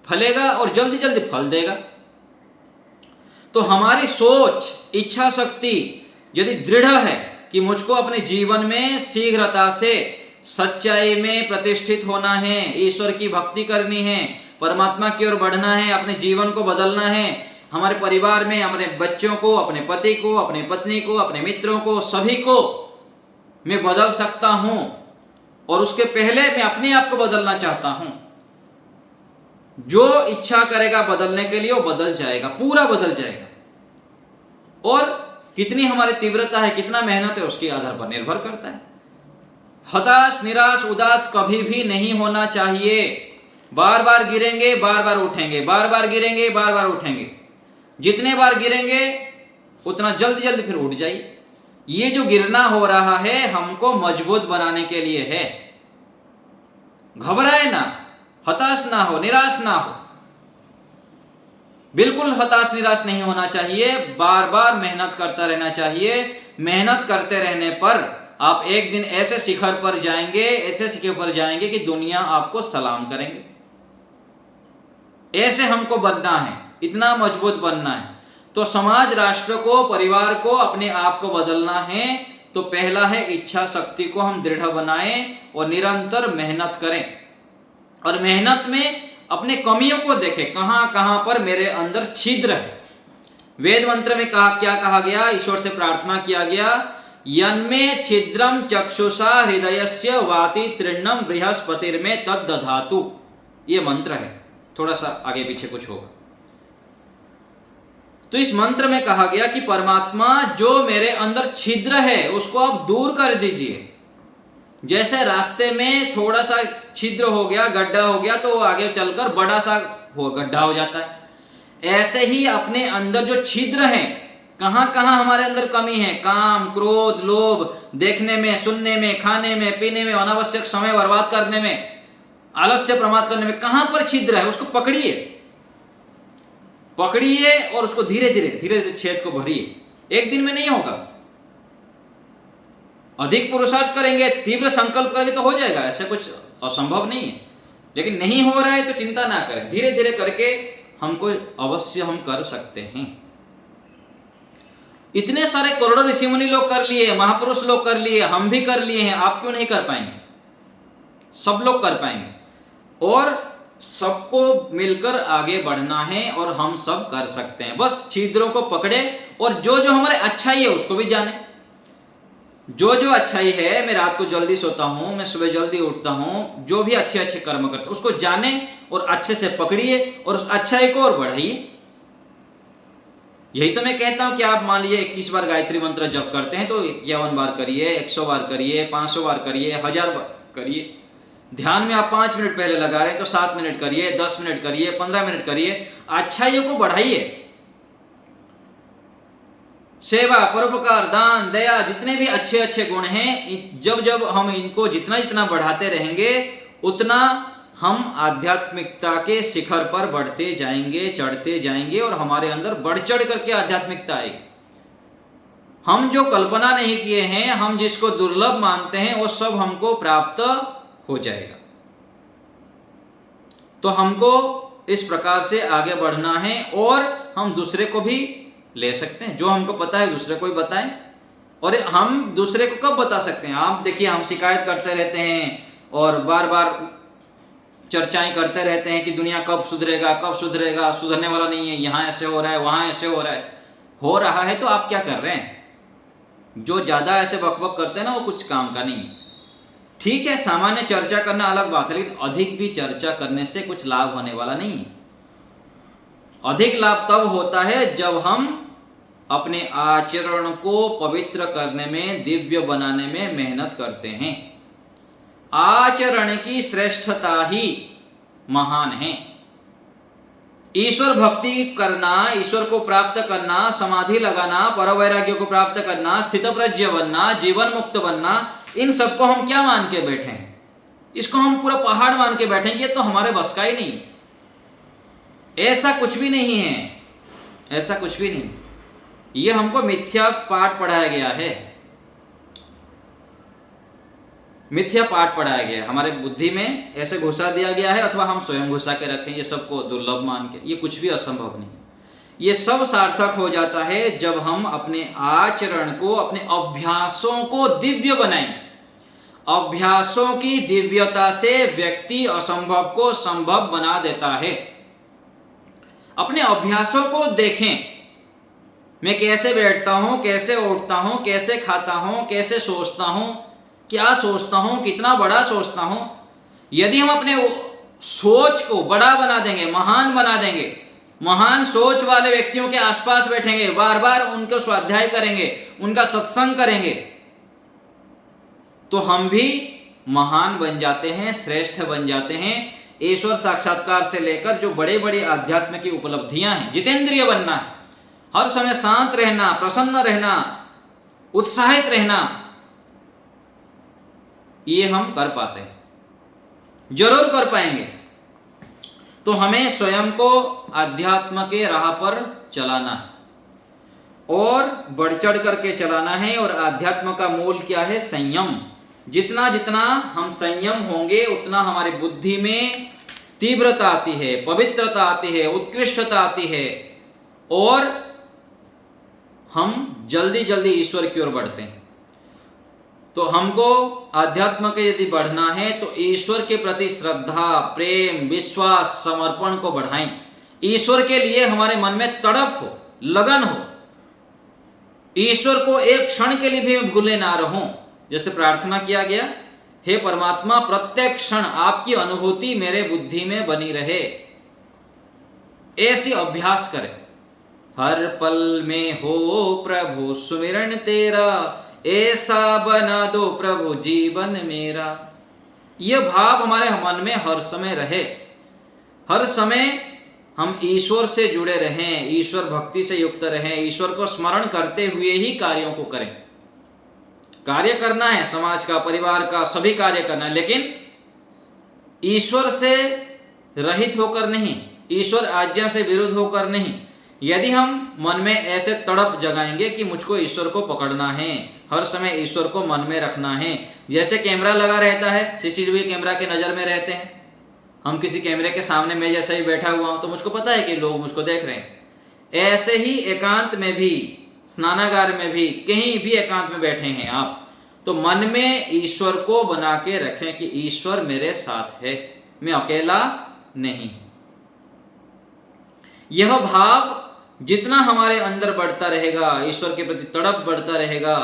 [SPEAKER 1] फलेगा और जल्दी जल्दी फल देगा। तो हमारी सोच, इच्छा शक्ति यदि दृढ़ है कि मुझको अपने जीवन में शीघ्रता से सच्चाई में प्रतिष्ठित होना है, ईश्वर की भक्ति करनी है, परमात्मा की ओर बढ़ना है, अपने जीवन को बदलना है, हमारे परिवार में हमारे बच्चों को, अपने पति को, अपने पत्नी को, अपने मित्रों को, सभी को मैं बदल सकता हूं, और उसके पहले मैं अपने आप को बदलना चाहता हूं। जो इच्छा करेगा बदलने के लिए, वो बदल जाएगा, पूरा बदल जाएगा। और कितनी हमारी तीव्रता है, कितना मेहनत है, उसके आधार पर निर्भर करता है। हताश, निराश, उदास कभी भी नहीं होना चाहिए। बार बार गिरेंगे, बार बार उठेंगे, बार बार गिरेंगे, बार बार उठेंगे। जितने बार गिरेंगे उतना जल्दी जल्दी फिर उठ जाइए। ये जो गिरना हो रहा है हमको मजबूत बनाने के लिए है। घबराए ना, हताश ना हो, निराश ना हो, बिल्कुल हताश निराश नहीं होना चाहिए। बार बार मेहनत करता रहना चाहिए। मेहनत करते रहने पर आप एक दिन ऐसे शिखर पर जाएंगे, ऐसे शिखर पर जाएंगे कि दुनिया आपको सलाम करेंगे। ऐसे हमको बनना है, इतना मजबूत बनना है। तो समाज, राष्ट्र को, परिवार को, अपने आप को बदलना है तो पहला है इच्छा शक्ति को हम दृढ़ बनाएं और निरंतर मेहनत करें। और मेहनत में अपने कमियों को देखें, कहां कहां पर मेरे अंदर छिद्र है। वेद मंत्र में क्या कहा गया, ईश्वर से प्रार्थना किया गया, यन्मे छिद्रम चक्षुषा हृदयस्य वाति तृण्णम बृहस्पतिर्मे तद्दधातु। ये मंत्र है, थोड़ा सा आगे पीछे कुछ होगा। तो इस मंत्र में कहा गया कि परमात्मा, जो मेरे अंदर छिद्र है उसको आप दूर कर दीजिए। जैसे रास्ते में थोड़ा सा छिद्र हो गया, गड्ढा हो गया, तो आगे चलकर बड़ा सा गड्ढा हो जाता है। ऐसे ही अपने अंदर जो छिद्र है, कहां कहां हमारे अंदर कमी है, काम, क्रोध, लोभ, देखने में, सुनने में, खाने में, पीने में, अनावश्यक समय बर्बाद करने में, आलस्य प्रमाद करने में, कहां पर छिद्र है उसको पकड़िए और उसको धीरे धीरे छेद को भरिए। एक दिन में नहीं होगा। अधिक पुरुषार्थ करेंगे, तीव्र संकल्प करेंगे तो हो जाएगा, ऐसा कुछ असंभव नहीं है। लेकिन नहीं हो रहा है तो चिंता ना करें, धीरे धीरे करके हमको अवश्य हम कर सकते हैं। इतने सारे करोड़ों ऋषि मुनि लोग कर लिए, महापुरुष लोग कर लिए, हम भी कर लिए हैं, आप क्यों नहीं कर पाएंगे? सब लोग कर पाएंगे। और सबको मिलकर आगे बढ़ना है और हम सब कर सकते हैं। बस छिद्रों को पकड़े और जो जो हमारे अच्छाई है उसको भी जाने। जो जो अच्छाई है, मैं रात को जल्दी सोता हूं, मैं सुबह जल्दी उठता हूं, जो भी अच्छे अच्छे कर्म करते उसको जाने और अच्छे से पकड़िए और उस अच्छाई को और बढ़ाइए। यही तो मैं कहता हूं कि आप मान लीजिए 21 बार गायत्री मंत्र जप करते हैं तो 51 बार करिए, 100 बार करिए, 500 बार करिए, 1000 बार करिए। ध्यान में आप 5 मिनट पहले लगा रहे हैं तो 7 मिनट करिए, 10 मिनट करिए, 15 मिनट करिए। अच्छाइयों को बढ़ाइए। सेवा, परोपकार, दान, दया, जितने भी अच्छे अच्छे गुण हैं, जब जब हम इनको जितना जितना बढ़ाते रहेंगे उतना हम आध्यात्मिकता के शिखर पर बढ़ते जाएंगे, चढ़ते जाएंगे और हमारे अंदर बढ़ चढ़ करके आध्यात्मिकता आएगी। हम जो कल्पना नहीं किए हैं, हम जिसको दुर्लभ मानते हैं, वो सब हमको प्राप्त हो जाएगा। तो हमको इस प्रकार से आगे बढ़ना है और हम दूसरे को भी ले सकते हैं। जो हमको पता है दूसरे को भी बताएं। और हम दूसरे को कब बता सकते हैं? आप देखिए, हम शिकायत करते रहते हैं और बार बार चर्चाएं करते रहते हैं कि दुनिया कब सुधरेगा, कब सुधरेगा, सुधरने वाला नहीं है, यहाँ ऐसे हो रहा है, वहाँ ऐसे हो रहा है। हो रहा है तो आप क्या कर रहे हैं? जो ज्यादा ऐसे बकबक करते हैं ना, वो कुछ काम का नहीं। ठीक है, सामान्य चर्चा करना अलग बात है, लेकिन अधिक भी चर्चा करने से कुछ लाभ होने वाला नहीं। अधिक लाभ तब होता है जब हम अपने आचरण को पवित्र करने में, दिव्य बनाने में मेहनत करते हैं। आचरण की श्रेष्ठता ही महान है। ईश्वर भक्ति करना, ईश्वर को प्राप्त करना, समाधि लगाना, परवैराग्य को प्राप्त करना, स्थितप्रज्ञ बनना, जीवन मुक्त बनना, इन सबको हम क्या मान के बैठे हैं? इसको हम पूरा पहाड़ मान के बैठेंगे, तो हमारे बस का ही नहीं। ऐसा कुछ भी नहीं है, ऐसा कुछ भी नहीं। ये हमको मिथ्या पाठ पढ़ाया गया है, मिथ्या पाठ पढ़ाया गया है। हमारे बुद्धि में ऐसे घुसा दिया गया है, अथवा हम स्वयं घुसा के रखें ये सबको दुर्लभ मान के। ये कुछ भी असंभव नहीं। ये सब सार्थक हो जाता है जब हम अपने आचरण को, अपने अभ्यासों को दिव्य बनाएं। अभ्यासों की दिव्यता से व्यक्ति असंभव को संभव बना देता है। अपने अभ्यासों को देखें। मैं कैसे बैठता हूं, कैसे उठता हूं, कैसे खाता हूं, कैसे सोचता हूं, क्या सोचता हूं, कितना बड़ा सोचता हूं। यदि हम अपने सोच को बड़ा बना देंगे, महान बना देंगे, महान सोच वाले व्यक्तियों के आसपास बैठेंगे, बार बार उनको स्वाध्याय करेंगे, उनका सत्संग करेंगे, तो हम भी महान बन जाते हैं, श्रेष्ठ बन जाते हैं। ईश्वर साक्षात्कार से लेकर जो बड़े बड़े आध्यात्म की उपलब्धियां हैं, जितेंद्रिय बनना, हर समय शांत रहना, प्रसन्न रहना, उत्साहित रहना, ये हम कर पाते हैं, जरूर कर पाएंगे। तो हमें स्वयं को अध्यात्म के राह पर चलाना है और बढ़ चढ़ करके चलाना है। और अध्यात्म का मूल क्या है? संयम। जितना जितना हम संयम होंगे उतना हमारी बुद्धि में तीव्रता आती है, पवित्रता आती है, उत्कृष्टता आती है और हम जल्दी जल्दी ईश्वर की ओर बढ़ते हैं। तो हमको आध्यात्म के यदि बढ़ना है तो ईश्वर के प्रति श्रद्धा, प्रेम, विश्वास, समर्पण को बढ़ाएं। ईश्वर के लिए हमारे मन में तड़प हो, लगन हो। ईश्वर को एक क्षण के लिए भी भूले ना रहूं। जैसे प्रार्थना किया गया, हे परमात्मा, प्रत्येक क्षण आपकी अनुभूति मेरे बुद्धि में बनी रहे। ऐसी अभ्यास करें। हर पल में हो प्रभु सुमिरन तेरा, ऐसा बना दो प्रभु जीवन मेरा। यह भाव हमारे मन में हर समय रहे। हर समय हम ईश्वर से जुड़े रहें, ईश्वर भक्ति से युक्त रहें, ईश्वर को स्मरण करते हुए ही कार्यों को करें। कार्य करना है, समाज का, परिवार का, सभी कार्य करना है, लेकिन ईश्वर से रहित होकर नहीं, ईश्वर आज्ञा से विरुद्ध होकर नहीं। यदि हम मन में ऐसे तड़प जगाएंगे कि मुझको ईश्वर को पकड़ना है, हर समय ईश्वर को मन में रखना है, जैसे कैमरा लगा रहता है, सीसीटीवी कैमरा के नज़र में रहते हैं, हम किसी कैमरे के सामने मैं जैसे ही बैठा हुआ हूं तो मुझको पता है कि लोग मुझको देख रहे हैं। ऐसे ही एकांत में भी, स्नानागार में भी, कहीं भी एकांत में बैठे हैं आप, तो मन में ईश्वर को बना के रखें कि ईश्वर मेरे साथ है। मैं अकेला नहीं। यह भाव जितना हमारे अंदर बढ़ता रहेगा, ईश्वर के प्रति तड़प बढ़ता रहेगा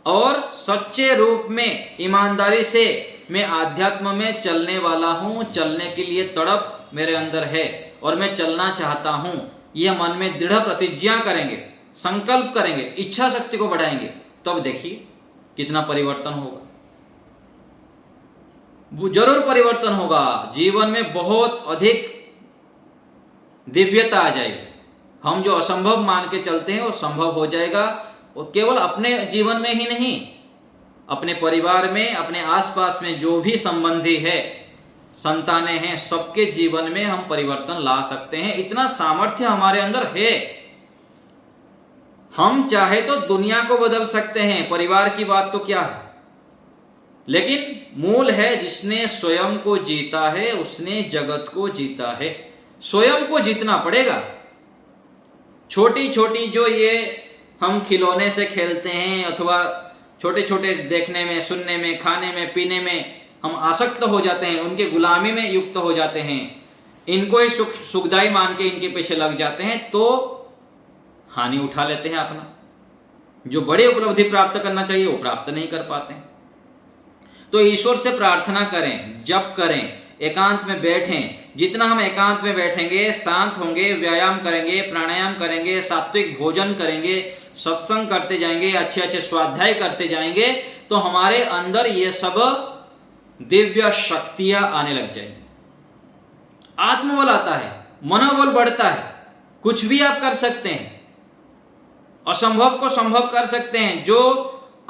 [SPEAKER 1] और सच्चे रूप में ईमानदारी से मैं आध्यात्म में चलने वाला हूं, चलने के लिए तड़प मेरे अंदर है और मैं चलना चाहता हूं, यह मन में दृढ़ प्रतिज्ञा करेंगे, संकल्प करेंगे, इच्छा शक्ति को बढ़ाएंगे, तब देखिए कितना परिवर्तन होगा। जरूर परिवर्तन होगा, जीवन में बहुत अधिक दिव्यता आ जाएगी। हम जो असंभव मान के चलते हैं वो संभव हो जाएगा, और केवल अपने जीवन में ही नहीं, अपने परिवार में, अपने आसपास में जो भी संबंधी है, संतानें हैं, सबके जीवन में हम परिवर्तन ला सकते हैं। इतना सामर्थ्य हमारे अंदर है। हम चाहे तो दुनिया को बदल सकते हैं, परिवार की बात तो क्या है, लेकिन मूल है जिसने स्वयं को जीता है उसने जगत को जीता है। स्वयं को जीतना पड़ेगा। छोटी छोटी जो ये हम खिलौने से खेलते हैं अथवा छोटे छोटे देखने में, सुनने में, खाने में, पीने में हम आसक्त हो जाते हैं, उनके गुलामी में युक्त हो जाते हैं, इनको ही सुखदाई मान के इनके पीछे लग जाते हैं, तो हानि उठा लेते हैं अपना। जो बड़ी उपलब्धि प्राप्त करना चाहिए वो प्राप्त नहीं कर पाते। तो ईश्वर से प्रार्थना करें, जप करें, एकांत में बैठें। जितना हम एकांत में बैठेंगे, शांत होंगे, व्यायाम करेंगे, प्राणायाम करेंगे, सात्विक भोजन करेंगे, सत्संग करते जाएंगे, अच्छे अच्छे स्वाध्याय करते जाएंगे, तो हमारे अंदर ये सब दिव्य शक्तियां आने लग जाएंगी। आत्मबल आता है, मनोबल बढ़ता है, कुछ भी आप कर सकते हैं, असंभव को संभव कर सकते हैं। जो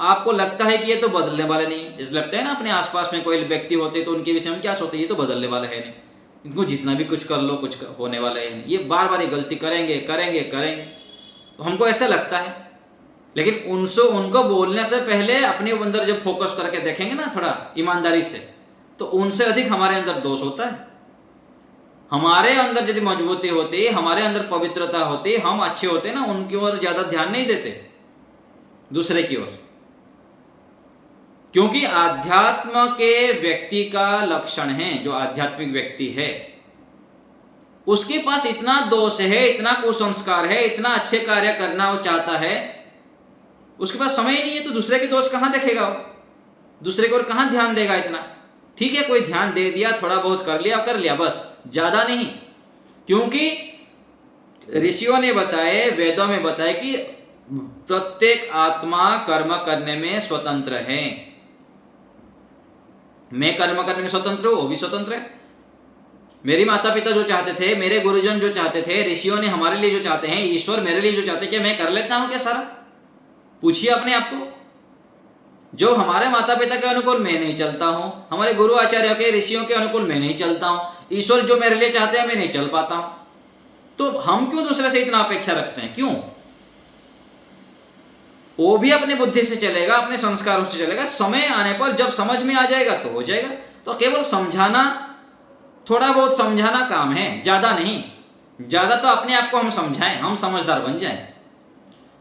[SPEAKER 1] आपको लगता है कि ये तो बदलने वाले नहीं, जैसे लगता है ना अपने आसपास में कोई व्यक्ति होते तो उनके विषय में क्या सोचते, ये तो बदलने वाला है नहीं, इनको जितना भी कुछ कर लो कुछ होने वाला है नहीं, ये बार बार ये गलती करेंगे करेंगे करेंगे, तो हमको ऐसा लगता है। लेकिन उनको बोलने से पहले अपने अंदर जब फोकस करके देखेंगे ना थोड़ा ईमानदारी से, तो उनसे अधिक हमारे अंदर दोष होता है। हमारे अंदर यदि मजबूती होती, हमारे अंदर पवित्रता होती, हम अच्छे होते ना, उनकी ओर ज्यादा ध्यान नहीं देते, दूसरे की ओर। क्योंकि आध्यात्म के व्यक्ति का लक्षण है, जो आध्यात्मिक व्यक्ति है उसके पास इतना दोष है, इतना कुसंस्कार है, इतना अच्छे कार्य करना वो चाहता है, उसके पास समय नहीं है, तो दूसरे के दोष कहां देखेगा वो, दूसरे की ओर कहां ध्यान देगा इतना। ठीक है, कोई ध्यान दे दिया, थोड़ा बहुत कर लिया, बस, ज्यादा नहीं। क्योंकि ऋषियों ने बताए, वेदों में बताए कि प्रत्येक आत्मा कर्म करने में स्वतंत्र है। मैं कर्म करने में स्वतंत्र हूं, वो भी स्वतंत्र है। मेरे माता पिता जो चाहते थे, मेरे गुरुजन जो चाहते थे, ऋषियों ने हमारे लिए जो चाहते हैं, ईश्वर मेरे लिए जो चाहते हैं, क्या मैं कर लेता हूं क्या सारा? पूछिए अपने आप को। जो हमारे माता पिता के अनुकूल मैं नहीं चलता हूं, हमारे गुरु आचार्य के, ऋषियों के अनुकूल मैं नहीं चलता हूं, ईश्वर जो मेरे लिए चाहते हैं मैं नहीं चल पाता हूं, तो हम क्यों दूसरे से इतना अपेक्षा रखते हैं? क्यों? वो भी अपनी बुद्धि से चलेगा, अपने संस्कारों से चलेगा, समय आने पर जब समझ में आ जाएगा तो हो जाएगा। तो केवल समझाना, थोड़ा बहुत समझाना काम है, ज्यादा नहीं। ज्यादा तो अपने आप को हम समझाएं, हम समझदार बन जाएं।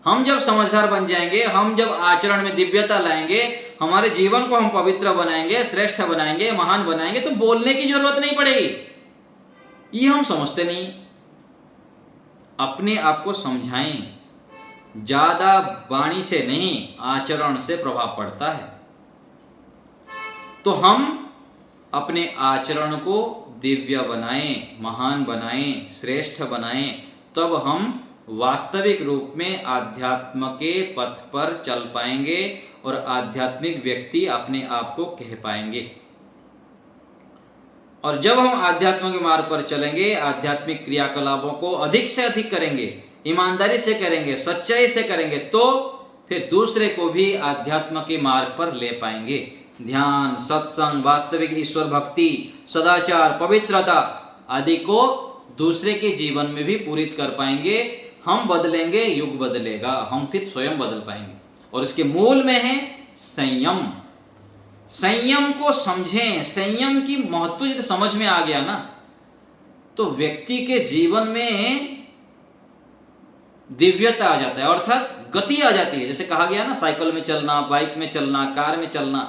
[SPEAKER 1] हम जब समझदार बन जाएंगे, हम जब आचरण में दिव्यता लाएंगे, हमारे जीवन को हम पवित्र बनाएंगे, श्रेष्ठ बनाएंगे, महान बनाएंगे, तो बोलने की जरूरत नहीं पड़ेगी। ये हम समझते नहीं। अपने आप को समझाएं, ज्यादा वाणी से नहीं, आचरण से प्रभाव पड़ता है। तो हम अपने आचरण को दिव्य बनाएं, महान बनाएं, श्रेष्ठ बनाएं, तब हम वास्तविक रूप में आध्यात्म के पथ पर चल पाएंगे और आध्यात्मिक व्यक्ति अपने आप को कह पाएंगे। और जब हम आध्यात्म के मार्ग पर चलेंगे, आध्यात्मिक क्रियाकलापों को अधिक से अधिक करेंगे, ईमानदारी से करेंगे, सच्चाई से करेंगे, तो फिर दूसरे को भी आध्यात्म के मार्ग पर ले पाएंगे। ध्यान, सत्संग, वास्तविक ईश्वर भक्ति, सदाचार, पवित्रता आदि को दूसरे के जीवन में भी पूरित कर पाएंगे। हम बदलेंगे, युग बदलेगा, हम फिर स्वयं बदल पाएंगे। और इसके मूल में है संयम। संयम को समझें। संयम की महत्व यदि समझ में आ गया ना, तो व्यक्ति के जीवन में दिव्यता आ जाता है, अर्थात गति आ जाती है। जैसे कहा गया ना, साइकिल में चलना, बाइक में चलना, कार में चलना,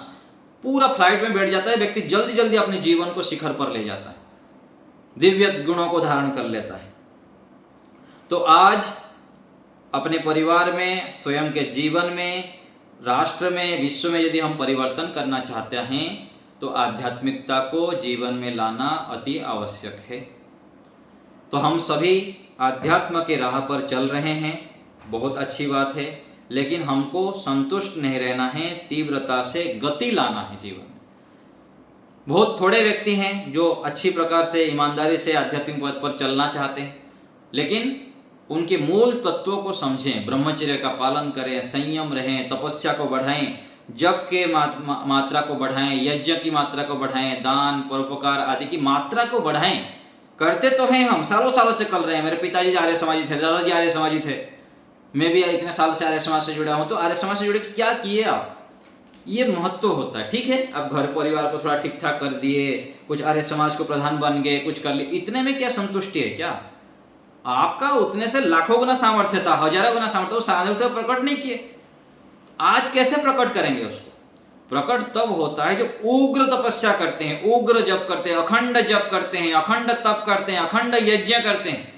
[SPEAKER 1] पूरा फ्लाइट में बैठ जाता है, व्यक्ति जल्दी जल्दी अपने जीवन को शिखर पर ले जाता है, दिव्य गुणों को धारण कर लेता है। तो आज अपने परिवार में, स्वयं के जीवन में, राष्ट्र में, विश्व में यदि हम परिवर्तन करना चाहते हैं तो आध्यात्मिकता को जीवन में लाना अति आवश्यक है। तो हम सभी आध्यात्म के राह पर चल रहे हैं, बहुत अच्छी बात है, लेकिन हमको संतुष्ट नहीं रहना है, तीव्रता से गति लाना है जीवन में। बहुत थोड़े व्यक्ति हैं जो अच्छी प्रकार से, ईमानदारी से आध्यात्मिक पथ पर चलना चाहते हैं, लेकिन उनके मूल तत्वों को समझें, ब्रह्मचर्य का पालन करें, संयम रहें, तपस्या को बढ़ाएं, जप के मात्रा को बढ़ाएं, यज्ञ की मात्रा को बढ़ाएं, दान परोपकार आदि की मात्रा को बढ़ाएं। करते तो हैं, हम सालों सालों से कर रहे हैं। मेरे पिताजी आर्य समाजी थे, दादाजी आर्य समाजी थे, मैं भी इतने साल से आर्य समाज से जुड़ा हूं। तो आर्य समाज से जुड़े क्या किए आप, ये महत्व होता है। ठीक है, अब घर परिवार को थोड़ा ठीक ठाक कर दिए, कुछ आर्य समाज को प्रधान बन गए, कुछ कर लिए, इतने में क्या संतुष्टि है क्या? आपका उतने से लाखों गुना सामर्थ्य था, हजारों गुना सामर्थ्य, उस सामर्थ्य को प्रकट नहीं किए। आज कैसे प्रकट करेंगे उसको? प्रकट तब होता है जब उग्र तपस्या करते हैं, उग्र जप करते हैं, अखंड जप करते हैं, अखंड तप करते हैं, अखंड यज्ञ करते हैं।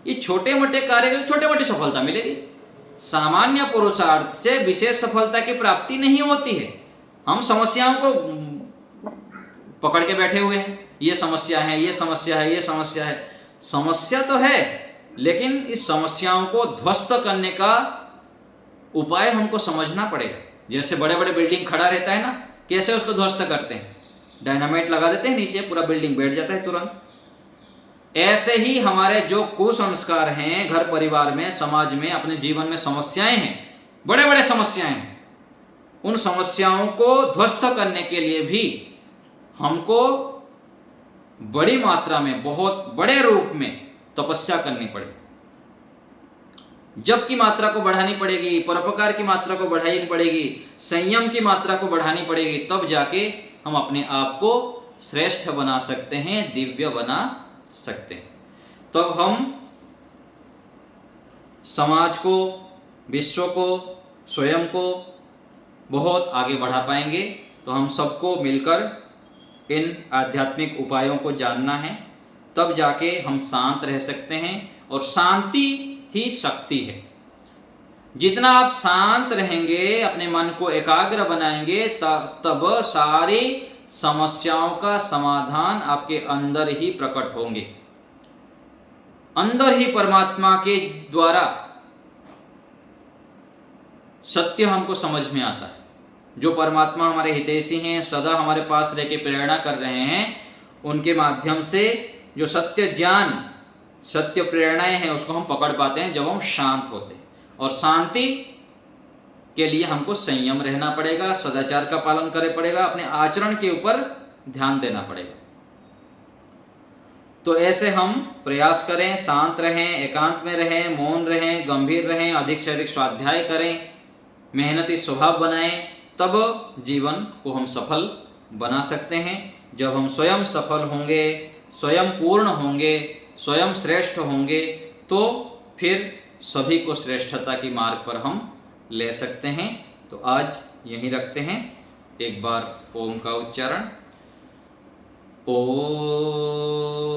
[SPEAKER 1] ये छोटे मोटे कार्य के लिए छोटे मोटी सफलता मिलेगी, सामान्य पुरुषार्थ से विशेष सफलता की प्राप्ति नहीं होती है। हम समस्याओं को पकड़ के बैठे हुए हैं, ये समस्या है, ये समस्या है, ये समस्या है। समस्या तो है, लेकिन इस समस्याओं को ध्वस्त करने का उपाय हमको समझना पड़ेगा। जैसे बड़े बड़े बिल्डिंग खड़ा रहता है ना, कैसे उसको ध्वस्त करते हैं? डायनामाइट लगा देते हैं नीचे, पूरा बिल्डिंग बैठ जाता है तुरंत। ऐसे ही हमारे जो कुसंस्कार हैं घर परिवार में, समाज में, अपने जीवन में समस्याएं हैं, बड़े बड़े समस्याएं हैं, उन समस्याओं को ध्वस्त करने के लिए भी हमको बड़ी मात्रा में, बहुत बड़े रूप में तपस्या करनी पड़ेगी, जप की मात्रा को बढ़ानी पड़ेगी, परोपकार की मात्रा को बढ़ानी पड़ेगी, संयम की मात्रा को बढ़ानी पड़ेगी। तब जाके हम अपने आप को श्रेष्ठ बना सकते हैं, दिव्य बना सकते हैं। तब हम समाज को, विश्व को, स्वयं को बहुत आगे बढ़ा पाएंगे। तो हम सबको मिलकर इन आध्यात्मिक उपायों को जानना है, तब जाके हम शांत रह सकते हैं। और शांति ही शक्ति है। जितना आप शांत रहेंगे, अपने मन को एकाग्र बनाएंगे, तब सारी समस्याओं का समाधान आपके अंदर ही प्रकट होंगे। अंदर ही परमात्मा के द्वारा सत्य हमको समझ में आता है। जो परमात्मा हमारे हितैषी हैं, सदा हमारे पास रह के प्रेरणा कर रहे हैं, उनके माध्यम से जो सत्य ज्ञान, सत्य प्रेरणाएं हैं, उसको हम पकड़ पाते हैं जब हम शांत होते हैं। और शांति के लिए हमको संयम रहना पड़ेगा, सदाचार का पालन करना पड़ेगा, अपने आचरण के ऊपर ध्यान देना पड़ेगा। तो ऐसे हम प्रयास करें, शांत रहें, एकांत में रहें, मौन रहें, गंभीर रहें, अधिक से अधिक स्वाध्याय करें, मेहनती स्वभाव बनाएं, तब जीवन को हम सफल बना सकते हैं। जब हम स्वयं सफल होंगे, स्वयं पूर्ण होंगे, स्वयं श्रेष्ठ होंगे, तो फिर सभी को श्रेष्ठता की मार्ग पर हम ले सकते हैं। तो आज यहीं रखते हैं। एक बार ओम का उच्चारण। ओम।